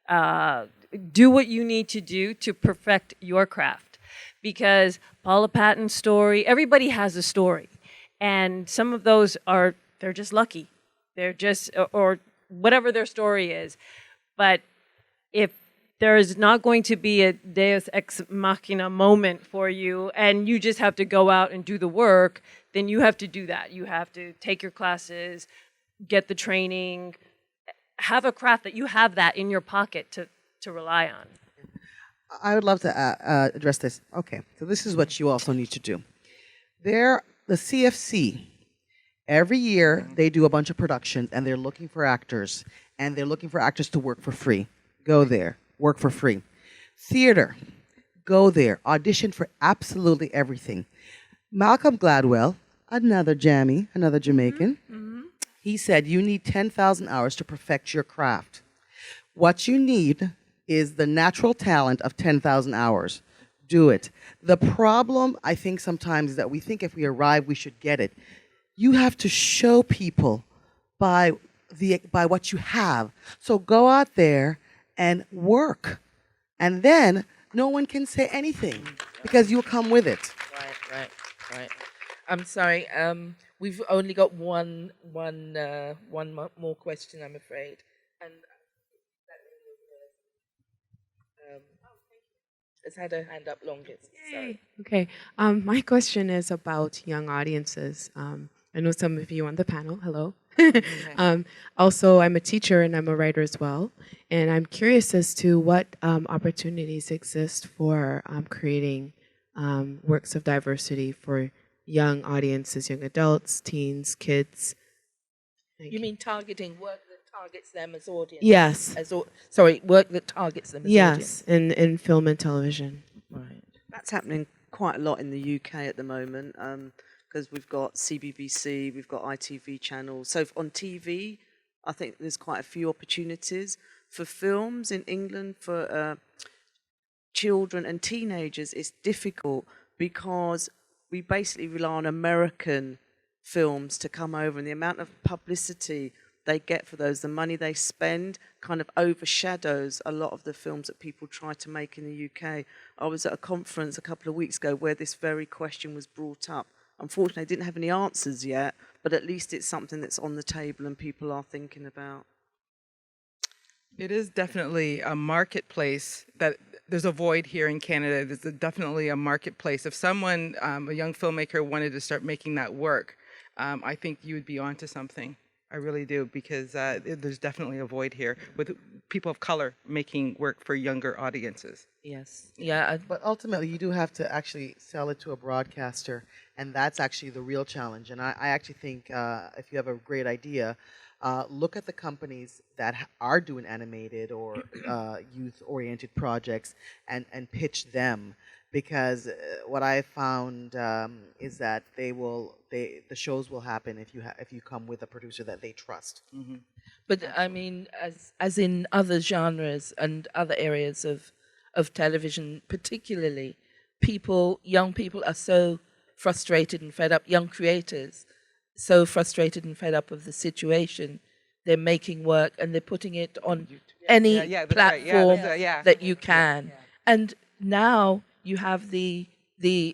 do what you need to do to perfect your craft. Because Paula Patton's story, everybody has a story. And some of those they're just lucky. They're just, or whatever their story is. But if there is not going to be a deus ex machina moment for you, and you just have to go out and do the work. Then you have to do that. You have to take your classes, get the training, have a craft that you have that in your pocket to rely on. I would love to address this. Okay, so this is what you also need to do. The CFC, every year they do a bunch of productions, and they're looking for actors, and they're looking for actors to work for free. Go there, work for free. Theater, go there, audition for absolutely everything. Malcolm Gladwell, another Jamie, another Jamaican, he said you need 10,000 hours to perfect your craft. What you need is the natural talent of 10,000 hours. Do it. The problem, I think, sometimes is that we think if we arrive, we should get it. You have to show people by what you have. So go out there and work. And then no one can say anything because you'll come with it. Right. I'm sorry. We've only got one more question, I'm afraid. And has had her hand up longest. Sorry. Okay. My question is about young audiences. I know some of you on the panel. Hello. Also, I'm a teacher and I'm a writer as well. And I'm curious as to what opportunities exist for creating works of diversity for young audiences, young adults, teens, kids. You mean targeting work that targets them as audience? Yes. Work that targets them as audience. Yes, in film and television. Right. That's happening quite a lot in the UK at the moment, because we've got CBBC, we've got ITV channels. So on TV, I think there's quite a few opportunities. For films in England, for children and teenagers, it's difficult because we basically rely on American films to come over, and the amount of publicity they get for those, the money they spend, kind of overshadows a lot of the films that people try to make in the UK. I was at a conference a couple of weeks ago where this very question was brought up. Unfortunately, I didn't have any answers yet, but at least it's something that's on the table and people are thinking about. It is definitely a marketplace that there's a void here in Canada. There's definitely a marketplace. If someone, a young filmmaker, wanted to start making that work, I think you would be onto something. I really do, because there's definitely a void here with people of color making work for younger audiences. Yes. Yeah. But ultimately, you do have to actually sell it to a broadcaster, and that's actually the real challenge. And I actually think if you have a great idea, look at the companies that are doing animated or youth-oriented projects and pitch them, because what I found is that the shows will happen if you come with a producer that they trust. Mm-hmm. But I mean, as in other genres and other areas of television, particularly, young people are so frustrated and fed up. Young creators, so frustrated and fed up of the situation. They're making work and they're putting it on any platform that you can. And now you have the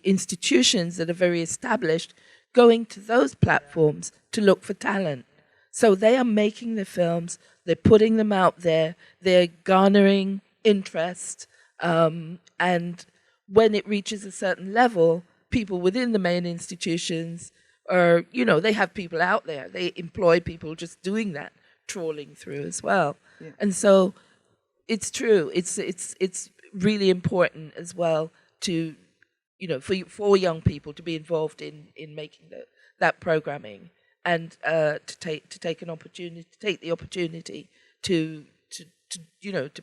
institutions that are very established going to those platforms to look for talent. So they are making the films, they're putting them out there, they're garnering interest, and when it reaches a certain level, people within the main institutions are, they have people out there. They employ people just doing that, trawling through as well. Yeah. And so it's true. It's really important as well to, for young people to be involved in making that programming and to take the opportunity to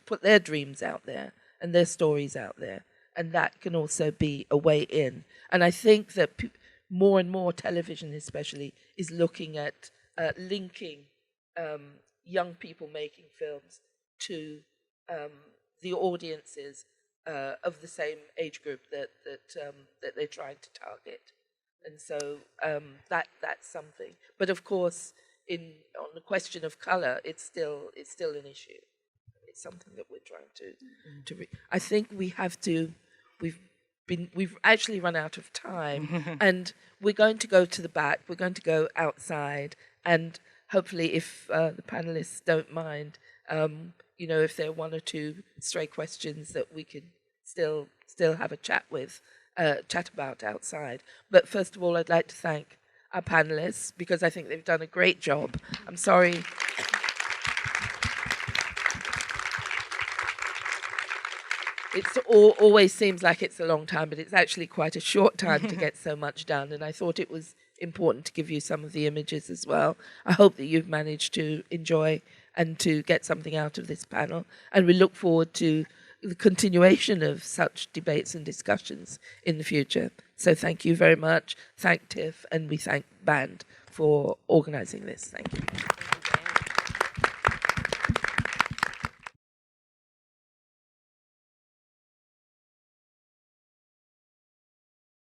put their dreams out there and their stories out there, and that can also be a way in. And I think that more and more television, especially, is looking at linking young people making films to the audiences of the same age group that they're trying to target, and so that's something. But of course, on the question of color, it's still an issue. It's something that we're trying to. I think we have to. We've actually run out of time, and we're going to go to the back. We're going to go outside, and hopefully, if the panelists don't mind, you know, if there are one or two stray questions that we could still have a chat about outside. But first of all, I'd like to thank our panelists, because I think they've done a great job. I'm sorry. It always seems like it's a long time, but it's actually quite a short time to get so much done. And I thought it was important to give you some of the images as well. I hope that you've managed to enjoy and to get something out of this panel. And we look forward to the continuation of such debates and discussions in the future. So thank you very much. Thank TIFF, and we thank BAND for organizing this. Thank you.